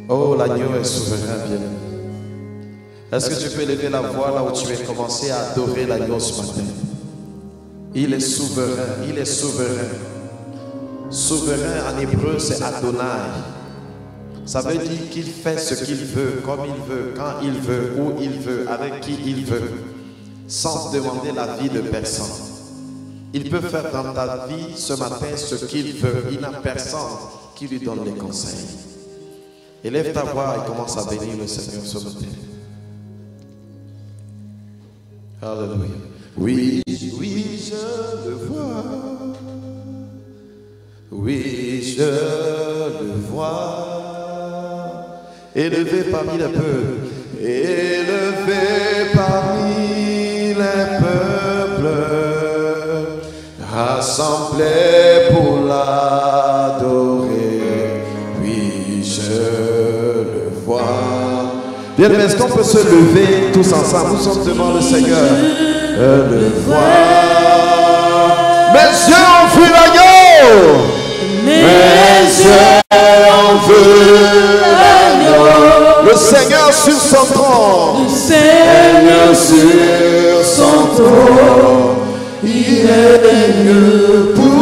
Oh, l'agneau est souverain, bien. Est-ce que tu peux lever la voix là où tu es commencé à adorer l'agneau ce matin? Il est souverain, il est souverain. Souverain en hébreu, c'est Adonai. Ça veut dire qu'il fait ce qu'il veut, comme il veut, quand il veut, où il veut, avec qui il veut, sans demander l'avis de personne. Il peut faire dans ta vie ce matin ce qu'il veut. Il n'a personne qui lui donne les conseils. Élève ta voix et commence à bénir le Seigneur ce matin. Alléluia. Oui, oui, je le vois. Oui, je le vois. Élevé parmi les peuples. Élevé parmi les peuples. Rassemblés pour l'adorer. Oui, je le vois. Bien, est-ce qu'on peut se lever tous ensemble? Nous sommes devant le Seigneur. Le voir. Mes yeux ont vu l'agneau. Mes yeux ont vu l'agneau. Le Seigneur sur son trône. Le Seigneur sur son trône. Il règne pour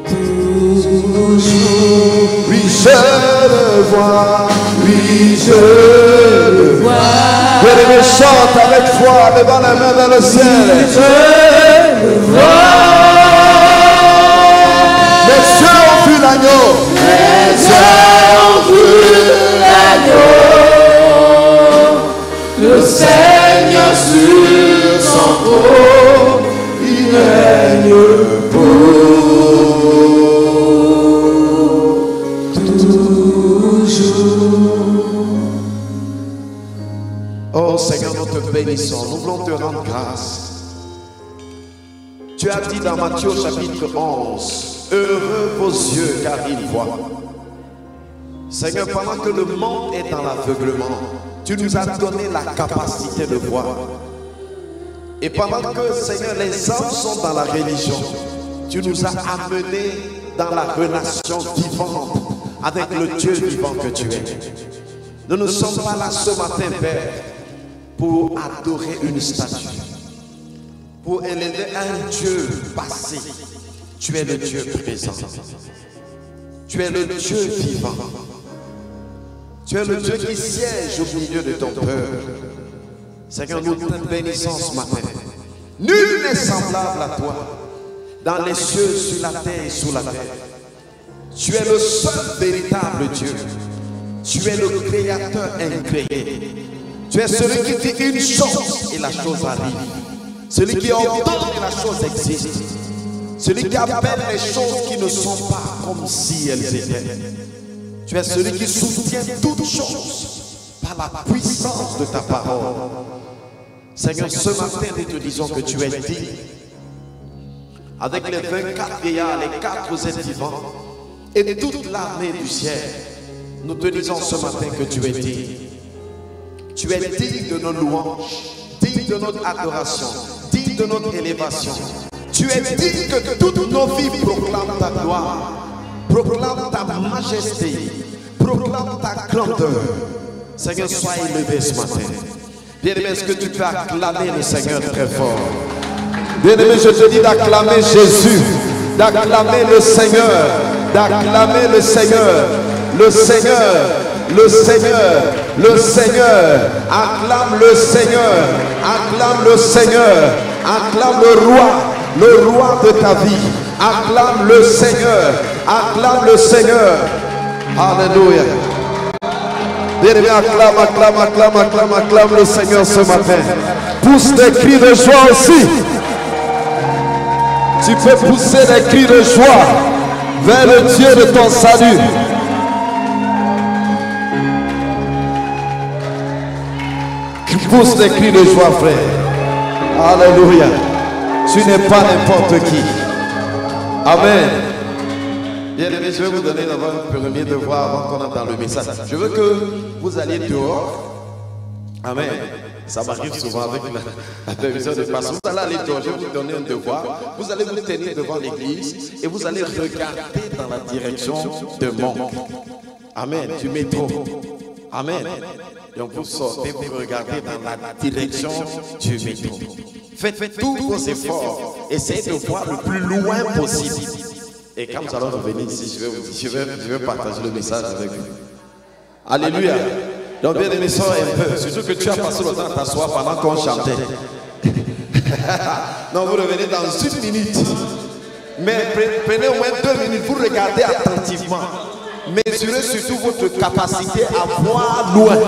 toujours. Oui, je le vois. Oui, je le vois. Bien-aimé, chante avec foi, levant la main vers le ciel. Je le vois. Mes yeux ont vu l'agneau. Mes yeux ont vu l'agneau. Le Seigneur sur son trône, il règne pour toujours. Oh Seigneur, nous te bénissons, nous voulons te rendre grâce. Tu as dit dans Matthieu chapitre 11, heureux vos yeux car ils voient. Seigneur, pendant que le monde est dans l'aveuglement, tu nous as donné la capacité de voir. Et pendant que, Seigneur, les hommes sont dans la religion, tu nous as amenés dans la relation vivante avec le Dieu vivant que tu es. Nous ne sommes pas là ce matin, Père, pour adorer une statue, pour élever un Dieu passé. Tu es le Dieu présent. Tu es le Dieu vivant. Tu es le Dieu qui siège au milieu de ton peuple. Seigneur, nous te bénissons ce matin. Nul n'est semblable à toi, dans les cieux, sur la terre et sous la terre. Tu es le seul véritable Dieu. Tu es le créateur incréé. Tu es celui qui dit une chose et la chose arrive. Celui qui ordonne et la chose existe. Celui qui appelle les choses qui ne sont pas comme si elles étaient. Tu es celui qui soutient toutes choses par la puissance de ta parole. Seigneur, ce matin, nous te disons que tu es digne. Avec les 24 vieillards, les 4 êtres vivants et toute l'armée du ciel, nous te disons ce matin que tu es digne. Tu es digne de nos louanges, digne de notre adoration, digne de notre élévation. Tu es digne que toutes nos vies proclament ta gloire, proclament ta majesté, proclament ta grandeur. Seigneur, sois élevé ce matin. Bien-aimé, est-ce que tu peux acclamer le Seigneur très fort? Bien-aimé, je te dis d'acclamer Jésus, d'acclamer le Seigneur, d'acclamer le Seigneur, le Seigneur, le Seigneur, le Seigneur. Acclame le Seigneur, acclame le Seigneur, acclame le roi de ta vie. Acclame le Seigneur, acclame le Seigneur. Alléluia. Bien-aimé, acclame, acclame, acclame, acclame, acclame le Seigneur ce matin. Pousse des cris de joie aussi. Tu peux pousser des cris de joie vers le Dieu de ton salut. Pousse des cris de joie, frère. Alléluia. Tu n'es pas n'importe qui. Amen. Bien aimé, je vais vous donner d'abord un premier devoir avant qu'on entre dans le message. Je veux que vous alliez dehors. Amen. Ça m'arrive souvent avec la permission de pasteur. Vous allez aller dehors, je vais vous donner un devoir. Vous allez vous tenir devant l'église et vous allez regarder dans la direction de Monk. Amen. Du métro. Amen. Donc vous sortez, vous regardez dans la direction du métro. Faites tous vos efforts. Essayez de voir le plus loin possible. Et quand nous allons revenir ici, je vais partager le message avec vous. Alléluia. Donc bien aimé, sors un peu. Surtout que tu as passé le temps à t'asseoir pendant qu'on chantait. Non, vous revenez dans 1 minute. Mais prenez au moins 2 minutes. Vous regardez attentivement. Mesurez surtout votre capacité à voir loin.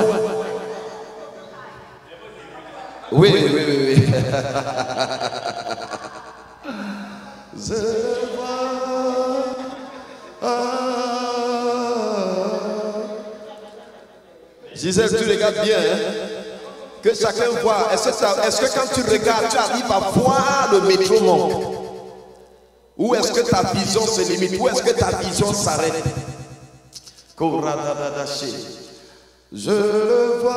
Oui. Je vois. Gisèle, tu regardes bien, hein? Que chacun voit. Est-ce que quand tu regardes, tu arrives à voir le métro Monk? Ou est-ce que ta vision se limite? Ou est-ce que ta vision s'arrête? Je le vois.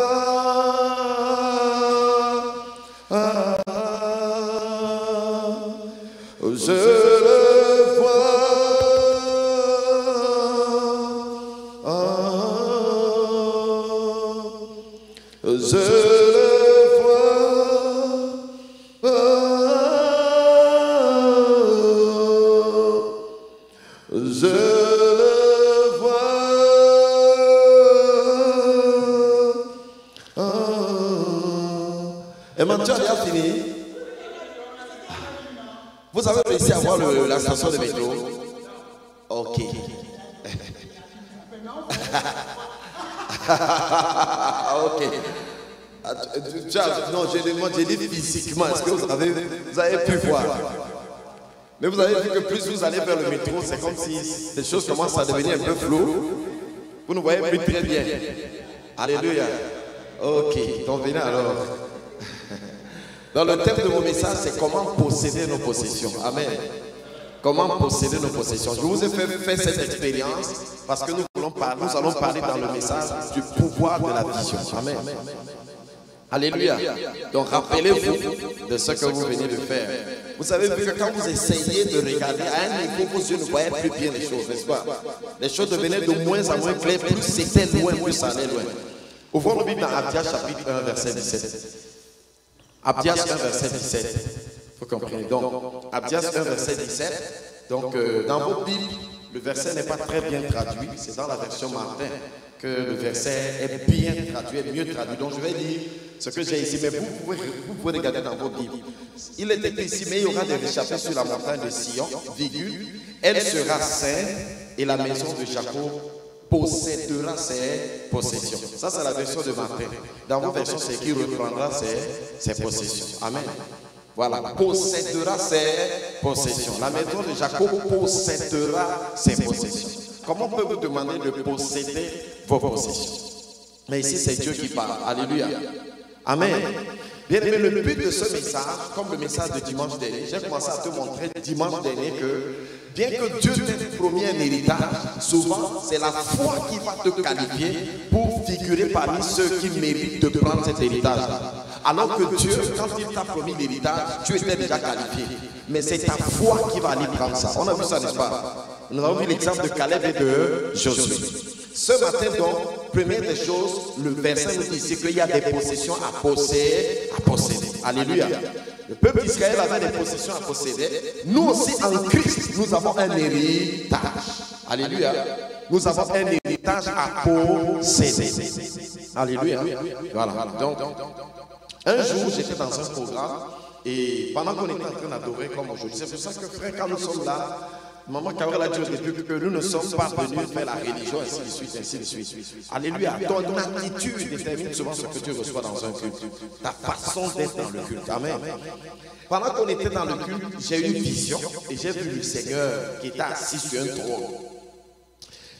Je le vois. Je le vois. Je le vois. Et maintenant, tu as fini. Vous avez réussi à voir la station de métro? Ok. Ok. Non, j'ai dit physiquement. Est-ce que vous avez pu voir? Mais vous avez vu que plus vous allez vers le métro, c'est comme si les choses commencent à devenir un peu floues. Vous ne voyez plus très bien. Alléluia. Ok. Donc venez alors. Dans le thème de mon message, c'est comment posséder nos possessions. Amen. Comment posséder nos possessions. Je vous ai fait cette expérience parce que nous allons parler dans le message du pouvoir de la vision. Amen. Alléluia. Donc rappelez-vous de ce que vous venez de faire. Vous savez que quand vous essayez de regarder à un niveau, vos yeux ne voyaient plus bien les choses, n'est-ce pas? Les choses devenaient de moins en moins claires, plus c'était loin, plus ça allait loin. Ouvrons la Bible dans Abdias chapitre 1, verset 17. Abdias 1, verset 17. Vous comprenez? Donc, Abdias 1, verset 17. Donc, dans vos Bibles, le verset n'est pas très bien traduit. C'est dans la version Martin que le verset est bien traduit, est mieux traduit. Donc, je vais lire ce que j'ai ici, mais vous pouvez regarder dans vos Bibles. Il est écrit ici, mais il y aura des réchappés sur la montagne de Sion, virgule, elle sera sainte et la maison de Jacob possédera ses possessions. Ça, c'est la version de Martin. Dans vos versions, c'est qui reprendra ses possessions. Amen. Voilà, possédera ses possessions. La maison de Jacob possédera ses possessions. Comment on peut vous demander de posséder vos possessions? Mais ici, c'est Dieu qui parle. Alléluia. Amen. Bien aimé, le but de ce message, comme le message de dimanche dernier, j'ai commencé à te montrer dimanche dernier que bien que Dieu t'ait promis un héritage, souvent c'est la foi qui va te qualifier pour figurer parmi ceux qui méritent de prendre cet héritage. Alors que Dieu, quand il t'a promis l'héritage, tu étais déjà qualifié. Mais c'est ta foi qui va aller prendre ça. On a vu ça, n'est-ce pas? Nous avons vu l'exemple de Caleb et de Josué. Ce matin donc, première des choses, le verset nous dit ici qu'il y a des possessions à posséder. Alléluia. Le peuple d'Israël avait des possessions à posséder. Nous aussi, en Christ, nous avons un héritage. Alléluia. Nous avons un héritage à posséder. Alléluia. Voilà. Donc, un jour, j'étais dans un programme et pendant qu'on était en train d'adorer comme aujourd'hui, c'est pour ça que frère, quand nous sommes là, Maman Kawel a dit au début que nous ne sommes pas venus faire la religion, ainsi de suite, ainsi de suite. Alléluia. Ton attitude détermine souvent ce que tu reçois dans un culte. Ta façon d'être dans le culte. Amen. Pendant qu'on était dans le culte, j'ai eu une vision et j'ai vu le Seigneur qui était assis sur un trône.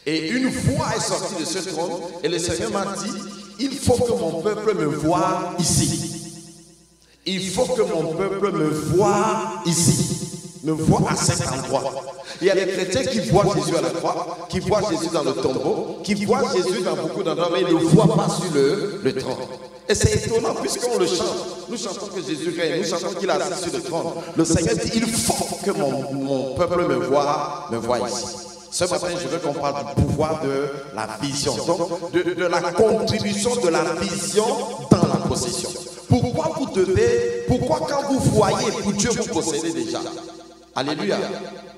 Et une voix est sortie de ce trône et le Seigneur m'a dit, il faut que mon peuple me voie ici. Il faut que mon peuple me voie ici. Me voit à cet endroit. Il y a des chrétiens qui voient Jésus à la croix, qui voient Jésus dans le tombeau, qui voient Jésus dans beaucoup d'endroits, mais ils ne le voient pas sur le trône. Et c'est étonnant puisqu'on le chante. Nous chantons que Jésus règne, nous chantons qu'il est assis sur le trône. Le Seigneur dit, il faut que mon peuple me voie ici. Ce matin, je veux qu'on parle du pouvoir de la vision, donc de la contribution de la vision dans la possession. Pourquoi quand vous voyez, pour Dieu vous possédez déjà. Alléluia.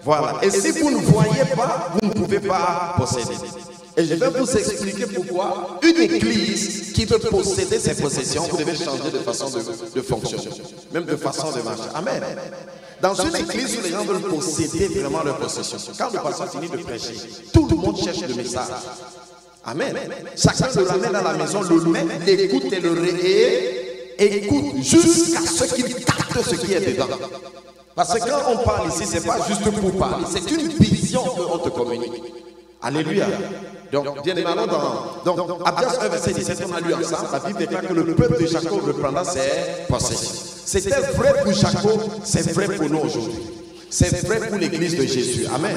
Voilà. Et si vous ne voyez pas, vous ne pouvez pas posséder. Et je vais vous expliquer pourquoi une église qui veut posséder ses possessions, vous devez changer de façon de fonctionner, même de façon de marcher. Amen. Dans une église où les gens veulent posséder vraiment leurs possessions, quand le pasteur finit de prêcher, tout le monde cherche le message. Amen. Chacun le ramène à la maison, le met, l'écoute et le écoute jusqu'à ce qu'il capte ce qui est dedans. Parce que quand on parle ici, ce n'est pas juste pour parler, c'est une vision qu'on te communique. Alléluia. Donc, bien évidemment, dans Abdias 1, verset 17, on a lu ensemble, la Bible déclare que le peuple de Jacob reprendra ses possessions. C'était vrai pour Jacob, c'est vrai pour nous aujourd'hui. C'est vrai pour l'église de Jésus. Amen.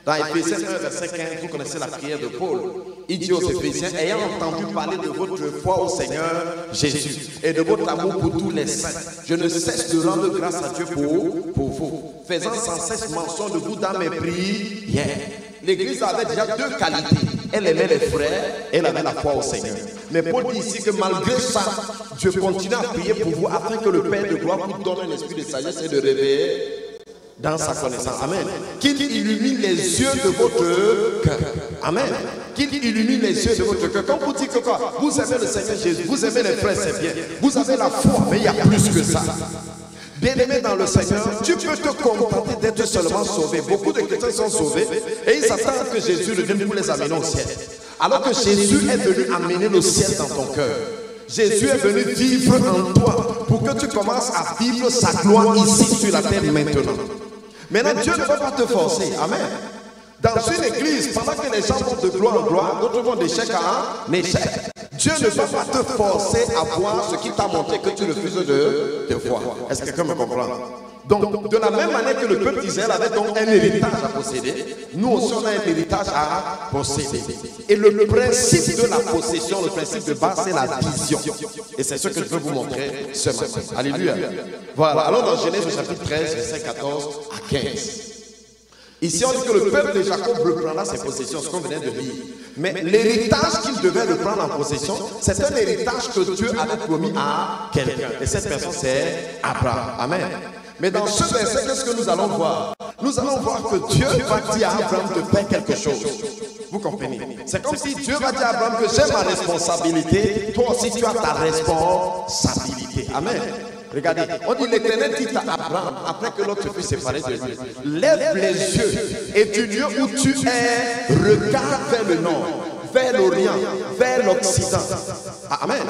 Dans Éphésiens 1, verset 15, vous connaissez la prière de Paul. Il dit aux Éphésiens, ayant entendu parler de votre foi au Seigneur Jésus et de votre amour pour tous les saints, je ne cesse de rendre grâce à Dieu pour vous, faisant sans cesse mention de vous dans mes prières. L'église avait déjà deux qualités. Elle aimait les frères, elle avait la foi au Seigneur. Mais Paul dit ici que malgré ça, Dieu continue à prier pour vous afin que le Père de gloire vous donne un esprit de sagesse et de réveil dans sa connaissance. Amen. Qu'il illumine les yeux de votre cœur. Amen. Qu'il illumine les yeux de votre cœur. Quand vous dites que quoi, vous aimez le Seigneur Jésus, vous aimez les frères, c'est bien. Vous avez la foi, mais il y a plus que ça. Bien-aimé dans le Seigneur, tu peux te contenter d'être seulement sauvé. Beaucoup de chrétiens sont sauvés et ils s'attendent que Jésus revienne pour les amener au ciel. Alors que Jésus est venu amener le ciel dans ton cœur. Jésus est venu vivre en toi pour que tu commences à vivre sa gloire ici sur la terre maintenant. Maintenant, Dieu ne va pas te forcer. Amen. Dans une église, pendant que les gens vont de gloire en gloire, d'autres vont d'échec en échec. Dieu ne va pas te forcer à voir ce qui t'a montré que tu refuses de voir. Est-ce que quelqu'un me comprend? Donc, de la même manière que le peuple d'Israël avait donc un héritage à posséder, nous aussi on a un héritage à posséder. Et le principe de la possession, le principe de base, c'est la vision. Et c'est ce que je veux vous montrer ce matin. Alléluia. Voilà. Alors dans Genèse au chapitre 13, verset 14 à 15. Ici, on dit que le peuple de Jacob reprendra ses possessions, ce qu'on venait de lire. Mais l'héritage qu'il devait reprendre en possession, c'est un héritage que Dieu avait promis à quelqu'un. Et cette personne, c'est Abraham. Amen. Mais dans ce verset, qu'est-ce que nous allons voir? Nous allons voir que Dieu va dire à Abraham de faire quelque chose. Vous comprenez? C'est comme si Dieu va dire à Abraham que j'ai ma responsabilité, toi aussi tu as ta responsabilité. Amen. Regardez, on dit l'Éternel dit à Abraham, après que l'autre fut séparé de lui, lève les yeux et du lieu où tu es, regarde vers le nord, vers l'Orient, vers l'Occident. Amen.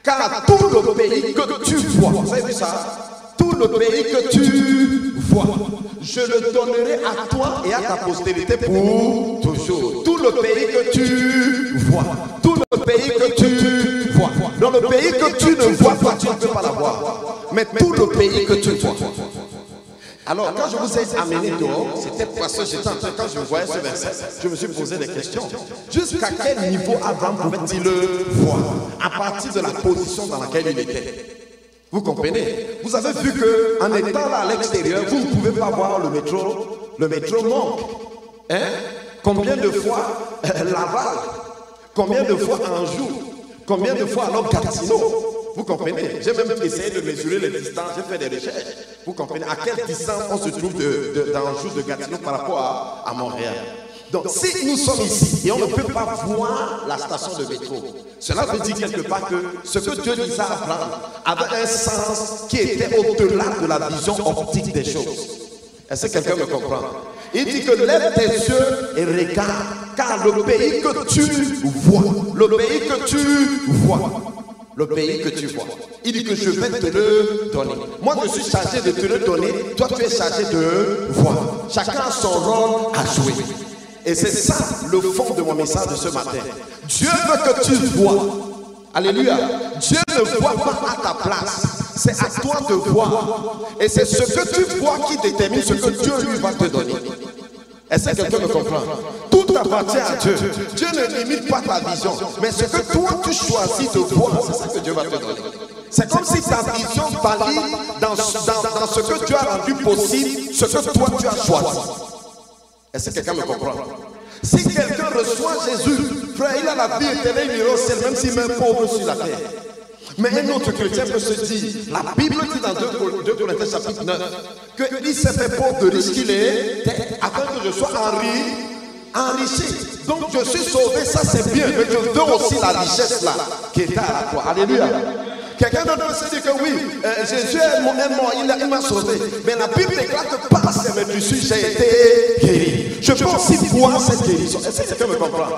Car tout le pays que tu vois, vous avez vu ça? Tout le pays que tu vois, je le donnerai à toi et à ta postérité pour toujours. Tout le pays que tu vois, tout le pays que tu vois. Dans le pays que tu ne vois pas, tu ne peux pas l'avoir. Mais tout le pays que tu vois. Alors, quand je vous ai amené dehors, c'était parce que j'étais en train, quand je voyais ce verset, je me suis posé des questions. Jusqu'à quel niveau Abraham pouvait-il le voir à partir de la position dans laquelle il était? Vous comprenez? Vous avez vu qu'en étant là à l'extérieur, vous ne pouvez pas voir le métro. Le métro manque. Hein? Combien de fois Laval? Combien de fois Anjou? Combien de fois alors Gatineau? Vous comprenez? J'ai même essayé de mesurer les distances, j'ai fait des recherches. Vous comprenez? À quelle distance on se trouve d'Anjou, de Gatineau par rapport à Montréal? Donc si nous sommes ici et on ne peut pas voir la station de métro, cela veut dire quelque part que ce que Dieu disait à Abraham avait un sens qui était au-delà de la vision optique des choses. Est-ce que quelqu'un me comprend? Il dit que lève tes yeux et regarde, car le pays que tu vois, le pays que tu vois, le pays que tu vois, il dit que je vais te le donner. Moi je suis chargé de te le donner, toi tu es chargé de voir. Chacun a son rôle à jouer. Et c'est ça le fond de mon message de ce matin. Dieu veut que tu vois. Alléluia. Dieu ne voit pas à ta place. C'est à toi de voir. Et c'est ce que tu vois qui détermine ce que Dieu lui va te donner. Est-ce que quelqu'un me comprend? Tout tout appartient à Dieu. Dieu ne limite pas ta vision, mais ce que toi tu choisis de voir, c'est ça que Dieu va te donner. C'est comme si ta vision valide dans ce que Dieu a rendu possible, ce que toi tu as choisi. Est-ce que quelqu'un me comprend? Si quelqu'un reçoit Jésus, frère, il a la vie éternelle, il est au ciel, même s'il meurt pauvre sur la terre. Mais un autre chrétien peut se dire, la Bible dit dans 2 Corinthiens chapitre 9, qu'il s'est fait pauvre de riche qu'il est, afin que je sois enrichi. Donc je suis sauvé, ça c'est bien, mais je veux aussi la richesse là, qui est à la croix. Alléluia. Quelqu'un d'autre peut se dire que oui, Jésus est mort, il m'a sauvé. Mais la Bible déclare que par ses médecins, j'ai été guéri. Je peux aussi voir cette guérison. Est-ce que quelqu'un me comprend?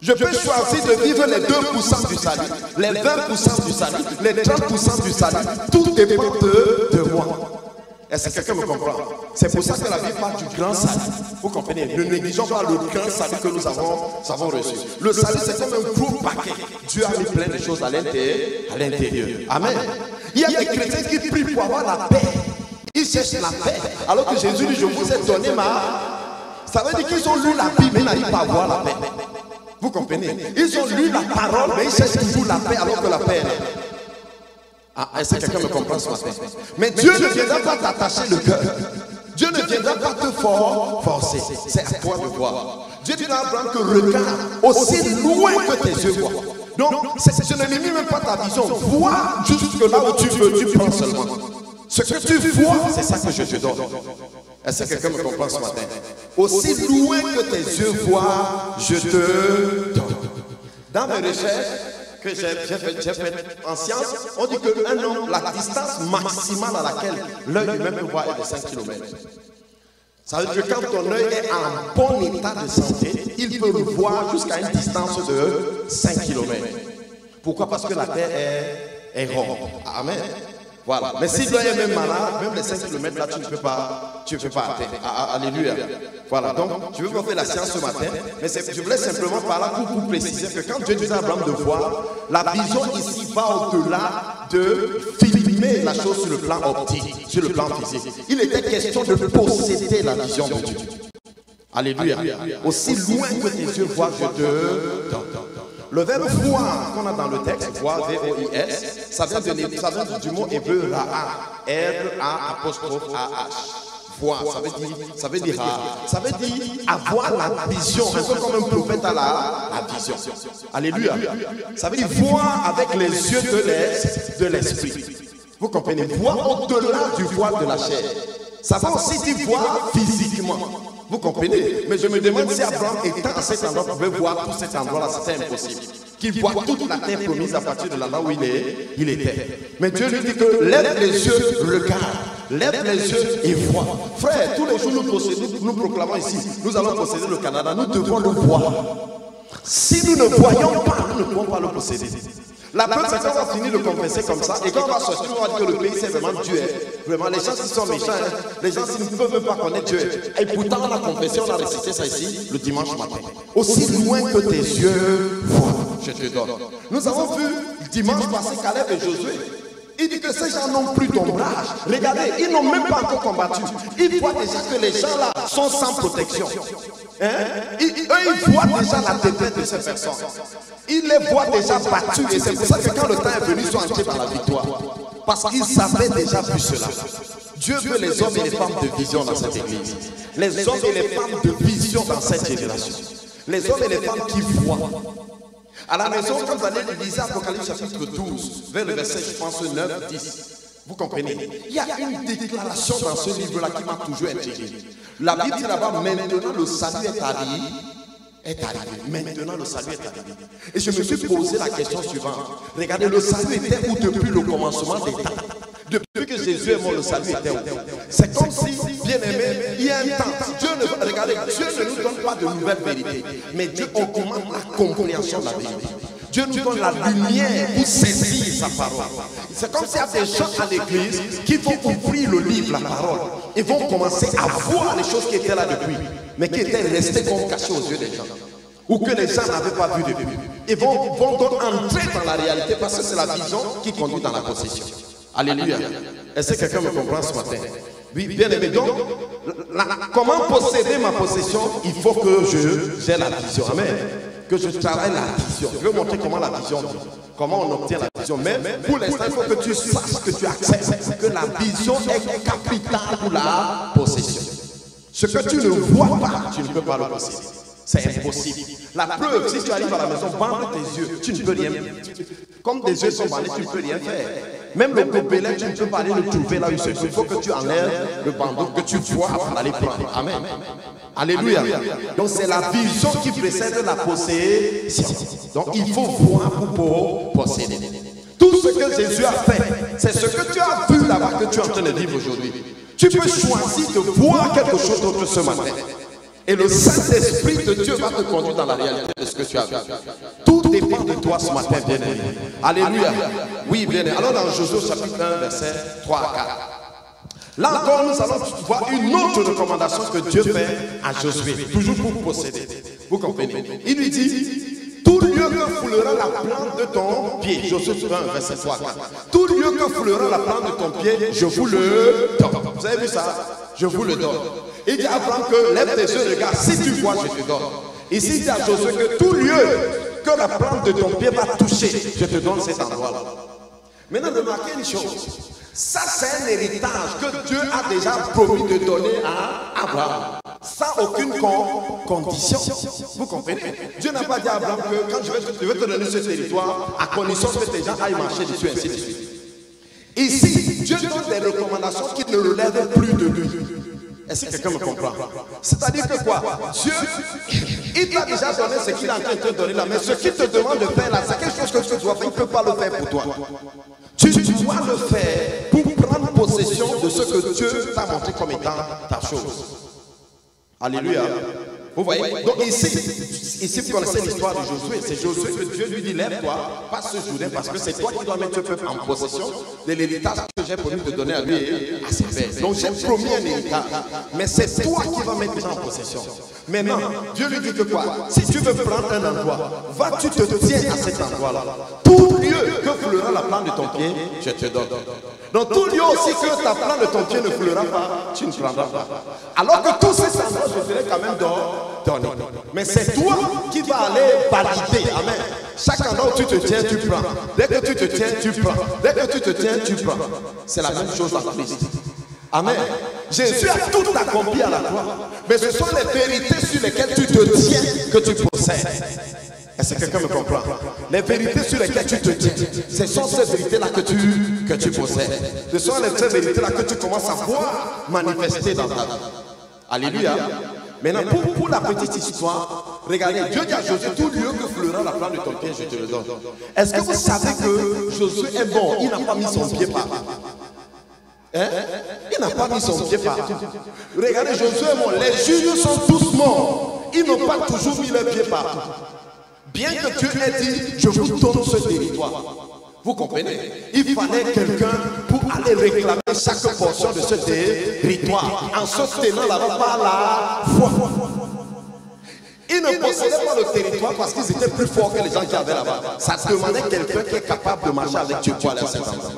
Je peux choisir de vivre les 2% du salut, les 20% du salut, les 30% du salut. Tout dépend de moi. Est-ce que quelqu'un me comprend? C'est pour ça que la Bible parle du grand salut. Vous comprenez? Ne négligeons pas le grand salut que nous avons reçu. Le salut, c'est comme un gros paquet. Dieu a mis plein de choses à l'intérieur. Amen. Il y a des chrétiens qui prient pour avoir la paix. Ils cherchent la paix. Alors que Jésus dit, je vous ai donné Ça veut dire qu'ils ont lu la Bible, mais ils n'arrivent pas à avoir la paix. Vous comprenez? Ils ont lu la parole, mais ils cherchent toujours la paix alors que la paix est là. Est-ce que quelqu'un me comprend ce matin? Mais Dieu ne viendra pas t'attacher le cœur. Dieu ne viendra pas te forcer. C'est à toi de voir. Dieu dit à Abraham que regarde aussi loin que tes yeux voient. Donc, je ne limite même pas ta vision. Vois jusque là où tu veux, tu prends seulement. Ce que tu vois, c'est ça que je te donne. Est-ce que quelqu'un me comprend ce matin? Aussi loin que tes yeux voient, je te donne. Dans mes recherches que j'ai fait en science, on dit qu'un homme, la distance maximale à laquelle l'œil humain peut voir est de 5 km. Ça veut dire que quand ton œil est en bon état de santé, il peut le voir jusqu'à une distance de 5 km. Pourquoi? Parce que la terre est ronde. Amen. Voilà. Mais si l'œil est même malade, même les 5 km là, tu ne peux pas atteindre. Alléluia. Voilà. Donc, je vais vous faire la science ce matin, mais je voulais simplement par là pour préciser que quand Dieu disait à Abraham de voir, la vision ici va au-delà de filmer la chose sur le plan optique, sur le plan physique. Il était question de posséder la vision de Dieu. Alléluia. Aussi loin que tes yeux voient, je te donne. Le verbe voir qu'on a dans le texte, voir, V-O-I-S, ça vient du mot hébreu ra'a, R-A-A-H. Voir, ça veut dire avoir la vision, un peu comme un prophète a la vision. Alléluia. Ça veut dire voir avec les yeux de l'esprit. Vous comprenez? Voir au-delà du voile de la chair. Ça va aussi dire voir physiquement. Vous comprenez? Mais je me demande si Abraham, étant à cet endroit, pouvait voir tout cet endroit-là. C'était impossible. Qu'il voit toute la terre promise à partir de là où il était. Mais Dieu lui dit que lève les yeux, regarde. Lève les yeux et vois. Frère, tous les jours nous proclamons ici, nous allons posséder le Canada. Nous devons le voir. Si nous ne voyons pas, nous ne pouvons pas le posséder. La preuve, c'est qu'on va finir de confesser comme ça. Et quand on va sortir, on va dire que le pays, c'est vraiment Dieu. Vraiment, les gens qui sont méchants, les gens qui ne peuvent même pas connaître Dieu. Et pourtant, on a confessé, on a récité ça ici le dimanche matin. Aussi loin que tes yeux voient, je te donne. Nous avons vu dimanche passé Caleb et Josué. Il dit que ces gens n'ont plus d'ombrage. Regardez, ils n'ont même pas encore combattu. Ils voient déjà que les gens là sont sans protection. Ils voient déjà la défaite de ces personnes. Ils les voient déjà battus. Et c'est pour ça que quand le temps est venu, ils sont entrés dans la victoire. Parce qu'ils savaient déjà plus cela. Dieu veut les hommes et les femmes de vision dans cette église. Les hommes et les femmes de vision dans cette génération. Les hommes et les femmes qui voient. À la maison, quand vous allez lire Apocalypse chapitre 12, vers le verset, je pense, 9, 10, vous comprenez? Il y a une déclaration dans ce livre-là qui m'a toujours intrigué. La Bible dit là-bas, maintenant le salut est arrivé. Maintenant le salut est arrivé. Et je me suis posé la question suivante. Regardez, le salut était où depuis le commencement des temps? Depuis que Jésus est mort, le salut était où? C'est comme si, bien aimé, il y a un temps. Regardez, Dieu ne nous donne pas de nouvelles vérités, mais Dieu augmente la compréhension de la vérité. Dieu nous donne la lumière pour saisir sa parole. C'est comme s'il y a des gens à l'église qui vont ouvrir le livre, la parole, et vont commencer à voir les choses qui étaient là depuis, mais qui étaient restées comme cachées aux yeux des gens, ou que les gens n'avaient pas vu depuis. Ils vont donc entrer dans la réalité parce que c'est la vision qui conduit dans la possession. Alléluia. Est-ce que quelqu'un me comprend ce matin? Oui, bien aimé. Donc, comment posséder ma possession? Il faut que j'ai la vision. Amen. Que je travaille la vision. Je vais montrer comment la vision, comment on obtient la vision. Mais pour l'instant, il faut que tu saches, que tu acceptes que la vision est capitale pour la possession. Ce que tu ne vois pas, tu ne peux pas le posséder. C'est impossible. La preuve, si tu arrives à la maison, bande tes yeux, tu ne peux rien faire. Comme tes yeux sont bandés, tu ne peux rien faire. Même le gobelet, tu ne peux pas aller le trouver là où il se trouve. Il faut que tu enlèves le bandeau, que tu vois avant d'aller prendre. Amen. Alléluia. Donc c'est la vision qui précède la possession. Donc il faut voir pour posséder. Tout ce que Jésus a fait, c'est ce que tu as vu là-bas que tu es en train de vivre aujourd'hui. Tu peux choisir de voir quelque chose d'autre ce matin. Et le Saint-Esprit de Dieu va te conduire dans la réalité de ce que tu as vu. Tout dépend de toi ce matin, bien-aimé. Alléluia. Oui, bien-aimé. Alors dans Josué chapitre 1, verset 3 à 4. Là encore, nous allons voir une autre recommandation que Dieu fait à Josué. Toujours pour posséder. Vous comprenez? Il lui dit, tout lieu que foulera la plante de ton pied. Josué 1, verset 3 à 4. Tout lieu que foulera la plante de ton pied, je vous le donne. Vous avez vu ça? Je vous le donne. Il dit à Abraham que lève tes yeux, regarde, si tu vois, je te donne. Ici, il dit à Josué que tout lieu que la plante de ton pied va toucher, je te donne cet endroit-là. Maintenant, remarquez une chose. Ça, c'est un héritage que Dieu a déjà promis de donner à Abraham. Sans aucune condition. Vous comprenez? Dieu n'a pas dit à Abraham que quand je vais te donner ce territoire, à condition que tes gens aillent marcher dessus, ainsi de suite. Ici, Dieu donne des recommandations qui ne relèvent plus de lui. Est-ce que quelqu'un me comprend? C'est-à-dire que quoi? Dieu, il t'a déjà donné ce qu'il est en train de te donner là, mais ce qu'il te demande de faire là, c'est quelque chose que tu dois faire, il ne peut pas le faire pour toi. Tu dois le faire pour prendre possession de ce que Dieu t'a montré comme étant ta chose. Alléluia. Vous voyez? Donc ici vous connaissez l'histoire de Josué. C'est Josué que Dieu lui dit, lève-toi, passe ce Jourdain, parce que c'est toi qui dois mettre ce peuple en possession de l'héritage que j'ai promis de donner à lui et à ses pères. Donc j'ai promis un héritage, mais c'est toi qui vas mettre ça en possession. Maintenant, Dieu lui dit que quoi? Si tu veux prendre un endroit, va, tu te tiens à cet endroit-là. Tout lieu que foulera la plante de ton pied, je te donne. Dans tout lieu aussi que ta plante de ton pied ne foulera pas, tu ne prendras pas. Alors que tous ces endroits, je dirais quand même donner. Mais c'est toi qui vas aller valider. Amen. Chaque endroit où tu te tiens, tu prends. Dès que tu te tiens, tu prends. Dès que tu te tiens, tu prends. C'est la même chose en Christ. Amen. Jésus a tout accompli à la croix. Mais ce sont les vérités sur lesquelles tu te tiens que tu possèdes. Est-ce que quelqu'un me comprend? Les vérités sur lesquelles tu te tiens, ce sont ces vérités-là que tu possèdes. Ce sont ces vérités-là que tu commences à voir manifester dans ta vie. Alléluia. Maintenant, pour la petite histoire, regardez, Dieu dit à Josué, tout lieu que fleurira la plante de ton pied, je te le donne. Est-ce que vous savez que Josué est mort? Il n'a pas mis son pied partout. Il n'a pas mis son pied partout. Regardez, Josué est mort. Les juges sont tous morts. Ils n'ont pas toujours mis leurs pieds partout. Bien que Dieu ait dit, je vous donne ce territoire. Vous comprenez? Il fallait quelqu'un pour aller réclamer chaque portion de ce territoire en se tenant là-bas par la foi. Ils ne possédaient pas le territoire parce qu'ils étaient plus forts que les gens qui avaient là-bas. Ça demandait quelqu'un qui est capable de marcher avec Dieu pour aller à cet endroit.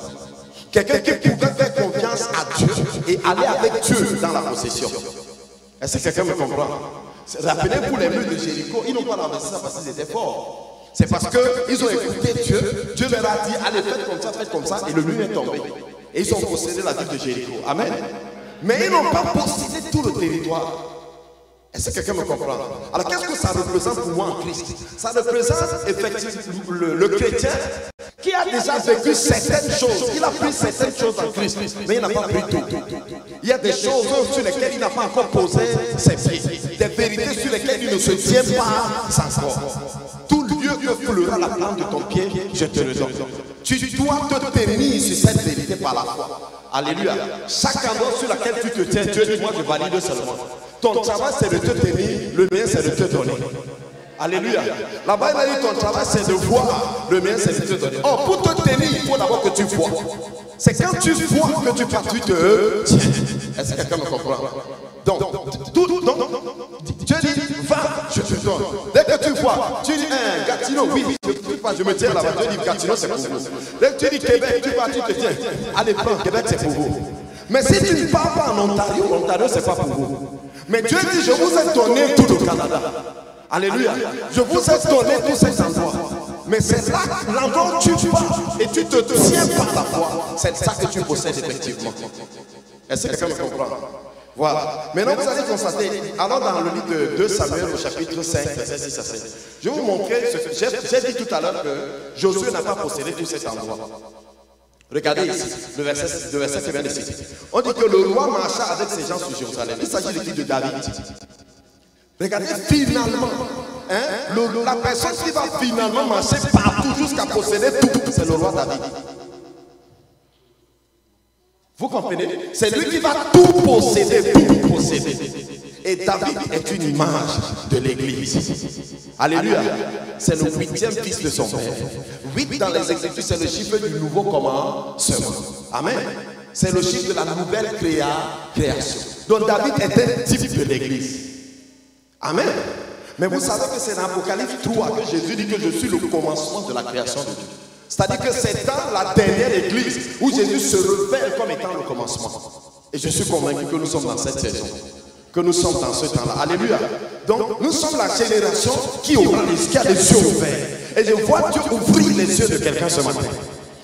Quelqu'un qui pouvait faire confiance à Dieu et aller avec Dieu dans la possession. Est-ce que quelqu'un me comprend? Rappelez-vous les murs de Jéricho, ils n'ont pas renversé ça parce qu'ils étaient forts. C'est parce qu'ils ont écouté Dieu. Dieu leur a dit, allez, faites comme ça, et le mur est tombé. Et ils ont possédé la ville de Jéricho. Amen. Mais ils n'ont pas possédé tout le territoire. Est-ce que quelqu'un me comprend? Alors qu'est-ce que ça représente pour moi en Christ? Ça représente effectivement le chrétien qui a déjà vécu certaines choses. Il a pris certaines choses en Christ, mais il n'a pas pris tout. Il y a des choses sur lesquelles il n'a pas encore posé ses pieds. Des vérités sur lesquelles il ne se tient pas sans corps. Tout lieu que foulera la plante de ton pied, je te le donne. Tu dois te tenir sur cette vérité par la foi. Alléluia. Chaque endroit sur lequel tu te tiens, Dieu dit, moi je valide seulement. Ton travail c'est de te tenir, le mien c'est de te donner. Alléluia. Là-bas il a dit ton travail c'est de voir, le mien c'est de te donner. Oh, pour te tenir, il faut d'abord que tu vois. C'est quand tu vois que tu pars, tu te tiens. Est-ce que quelqu'un me comprend? Donc, Dieu dit, va, je te donne. Dès que tu vois, tu dis, Gatineau, oui, je me tiens là-bas. Dieu dit, Gatineau, c'est pour vous. Dès que tu dis Québec, tu vas, tu te tiens. Allez, prends, Québec, c'est pour vous. Mais si tu ne pars pas en Ontario, Ontario c'est pas pour vous. Mais Dieu dit, je vous ai donné tout le Canada. Alléluia. Je vous ai donné tous ces endroits. Mais c'est là l'endroit où tu pars et tu te tiens par la foi. C'est ça que tu possèdes effectivement. Est-ce que quelqu'un me comprend? Voilà. Maintenant vous allez constater, alors dans le livre de 2 Samuel au chapitre 5, verset 6 à 7, je vais vous montrer ce que j'ai dit tout à l'heure que Josué n'a pas possédé tout cet endroit. Regardez ici, le verset qui vient de citer. On dit que le roi marcha avec ses gens sur Jérusalem. Il s'agit de qui? De David. Regardez, finalement, la personne qui va finalement marcher partout jusqu'à posséder tout, c'est le roi David. Vous comprenez? C'est lui qui va tout posséder, tout posséder. Et David est une image de l'église. Alléluia. C'est le 8e fils de son père. 8 dans les Écritures, c'est le chiffre du nouveau commencement. Amen. C'est le chiffre de la nouvelle création. Donc David est un type de l'église. Amen. Mais vous savez que c'est dans Apocalypse 3 que Jésus dit que je suis le commencement de la création de Dieu. C'est-à-dire que c'est dans la dernière église où Jésus se révèle comme étant le commencement. Et je suis convaincu que nous sommes dans cette saison. Que nous sommes dans ce temps-là. Alléluia. Donc nous sommes la génération qui a les yeux ouverts. Et je vois Dieu ouvrir les yeux de quelqu'un ce matin.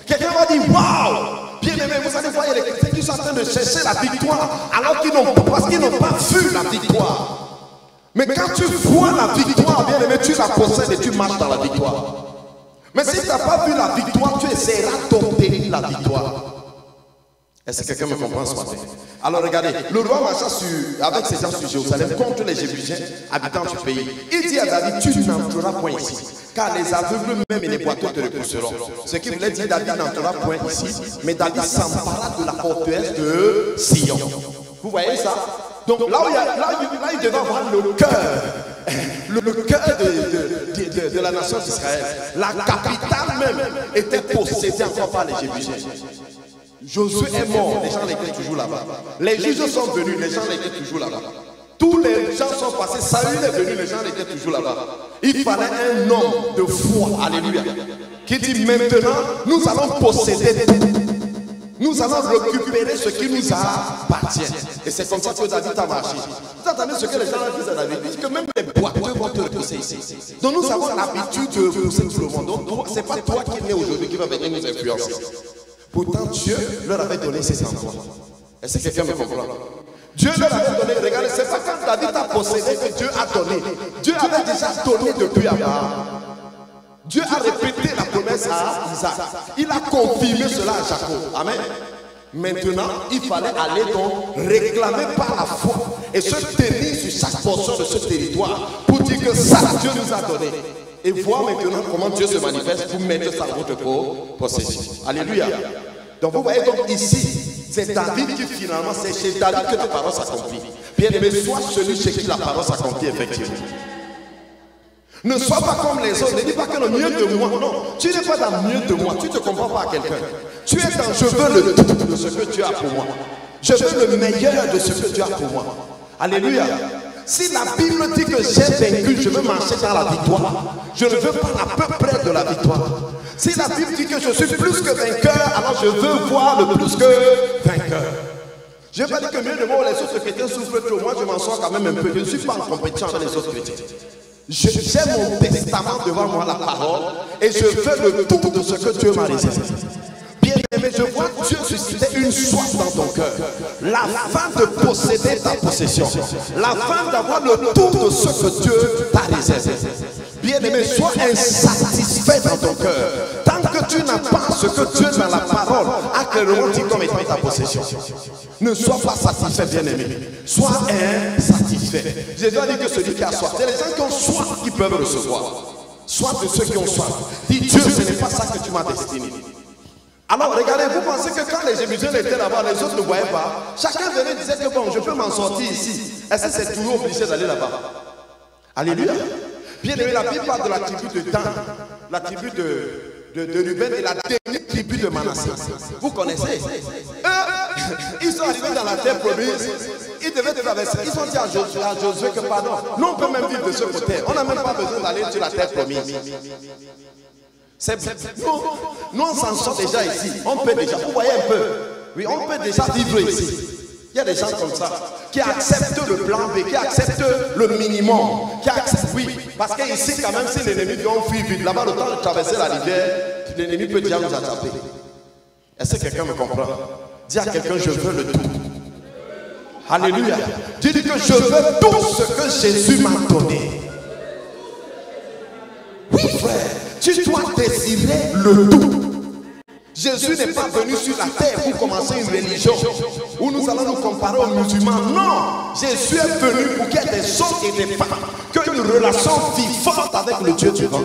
Quelqu'un va dire waouh! Bien aimé, vous allez voir, il y a des chrétiens qui sont en train de chercher la victoire alors qu'ils n'ont pas vu la victoire. Mais quand tu vois la victoire, bien aimé, tu la possèdes et tu marches dans la victoire. Mais si tu n'as pas vu la victoire, tu essaieras d'obtenir la victoire. Est-ce que quelqu'un me comprend ce matin? Alors regardez, le roi marcha avec ses gens sur Jérusalem contre les Jébusiens, habitants du pays. Il dit à David, tu n'entreras point ici, car les aveugles même et les boiteux te repousseront. Ce qui voulait dire, David n'entrera point ici, mais David s'empara de la forteresse de Sion. Vous voyez ça? Donc là où il devait avoir le cœur de la nation d'Israël, la capitale même était possédée encore par les Jébusiens. Josué est mort, les gens étaient toujours là-bas. Les juges sont venus, les gens étaient toujours là-bas. Tous les gens sont passés, Saül est venu, les gens étaient toujours là-bas. Il fallait un homme de foi, alléluia, qui dit maintenant, nous allons posséder tout. Nous allons récupérer ce qui nous appartient. Et c'est comme ça que David a marché. Vous entendez ce que les gens disent à David? Ils disent que même les boiteux vont te repousser ici. Donc nous avons l'habitude de repousser tout le monde. Donc ce n'est pas toi qui es né aujourd'hui qui va venir nous influencer. Pourtant Dieu leur avait donné ces endroits. Est-ce que quelqu'un me comprend? Dieu leur avait donné, regardez, c'est pas quand David a possédé que Dieu a donné. Dieu avait déjà donné depuis Abraham. Dieu a répété la promesse à Isaac. Il a confirmé cela à Jacob. Amen. Maintenant, il fallait aller donc réclamer par la foi et se tenir sur chaque portion de ce territoire pour dire que ça, Dieu nous a donné. Et voir maintenant comment Dieu se manifeste pour mettre ça à votre possession. Alléluia. Donc vous voyez, donc ici, c'est David qui finalement, c'est chez David que la parole s'accomplit. Bien aimé, sois celui chez qui la parole s'accomplit effectivement. Ne sois pas comme les autres. Ne dis pas que le mieux de moi. Non, tu n'es pas dans le mieux de moi. Tu ne te compares pas à quelqu'un. Tu es dans je veux le tout de ce que tu as pour moi. Je veux le meilleur de ce que tu as pour moi. Alléluia. Si la Bible dit que j'ai vaincu, je veux marcher dans la victoire. Je ne veux pas à peu près de la victoire. Si la Bible dit que je suis plus que vainqueur, alors je veux voir le plus que vainqueur. Je ne vais pas dire que mieux de moi les autres chrétiens souffrent trop. Moi je m'en sors quand même un peu. Je ne suis pas en compétition avec les autres chrétiens. J'ai mon testament devant moi, la parole, et je fais le tour de ce que Dieu m'a réservé. Bien aimé, je vois Dieu susciter une soif dans ton cœur. La faim de posséder ta possession. La faim d'avoir le tour de ce que Dieu t'a réservé. Bien aimé, sois insatisfait dans ton cœur. Tant que tu n'as pas ce que Dieu dans la parole a clairement dit comme étant ta possession. Ne sois pas satisfait, bien aimé. Sois insatisfait. Jésus a dit que celui qui a soif, c'est les gens qui ont soif qui peuvent recevoir. Sois de ceux qui ont soif. Dis Dieu, ce n'est pas ça que tu m'as destiné. Alors regardez, vous pensez que quand les Jébusiens étaient là-bas, les autres ne voyaient pas. Chacun venait et disait que bon, je peux m'en sortir ici. Est-ce que c'est toujours obligé d'aller là-bas? Alléluia. Bien aimé, la Bible parle de la tribu de Dan, la tribu de Ruben et la dernière tribu de Manassé. Vous connaissez? Ils sont arrivés dans la terre promise. Ils devaient traverser. Ils ont dit à Josué que pardon, nous on peut même vivre de ce côté. On n'a même pas besoin d'aller sur la terre promise. Nous on s'en sort déjà ici. On peut déjà. Vous voyez un peu. Oui, on peut déjà vivre ici. Il y a des gens comme ça qui acceptent le plan B, qui acceptent le minimum, qui acceptent, oui, parce qu'ici quand même si l'ennemi vient fuir vite, là-bas le temps de traverser la rivière, l'ennemi peut déjà nous attraper. Est-ce que quelqu'un me comprend? Dis à quelqu'un, je veux le tout. Alléluia. Dis que je veux tout ce que Jésus m'a donné. Oui frère, tu dois désirer le tout. Jésus n'est pas venu sur la terre pour commencer une religion où nous allons nous comparer aux musulmans. Non, Jésus est venu pour qu'il y ait des hommes et des femmes qui ont une relation vivante avec le Dieu vivant.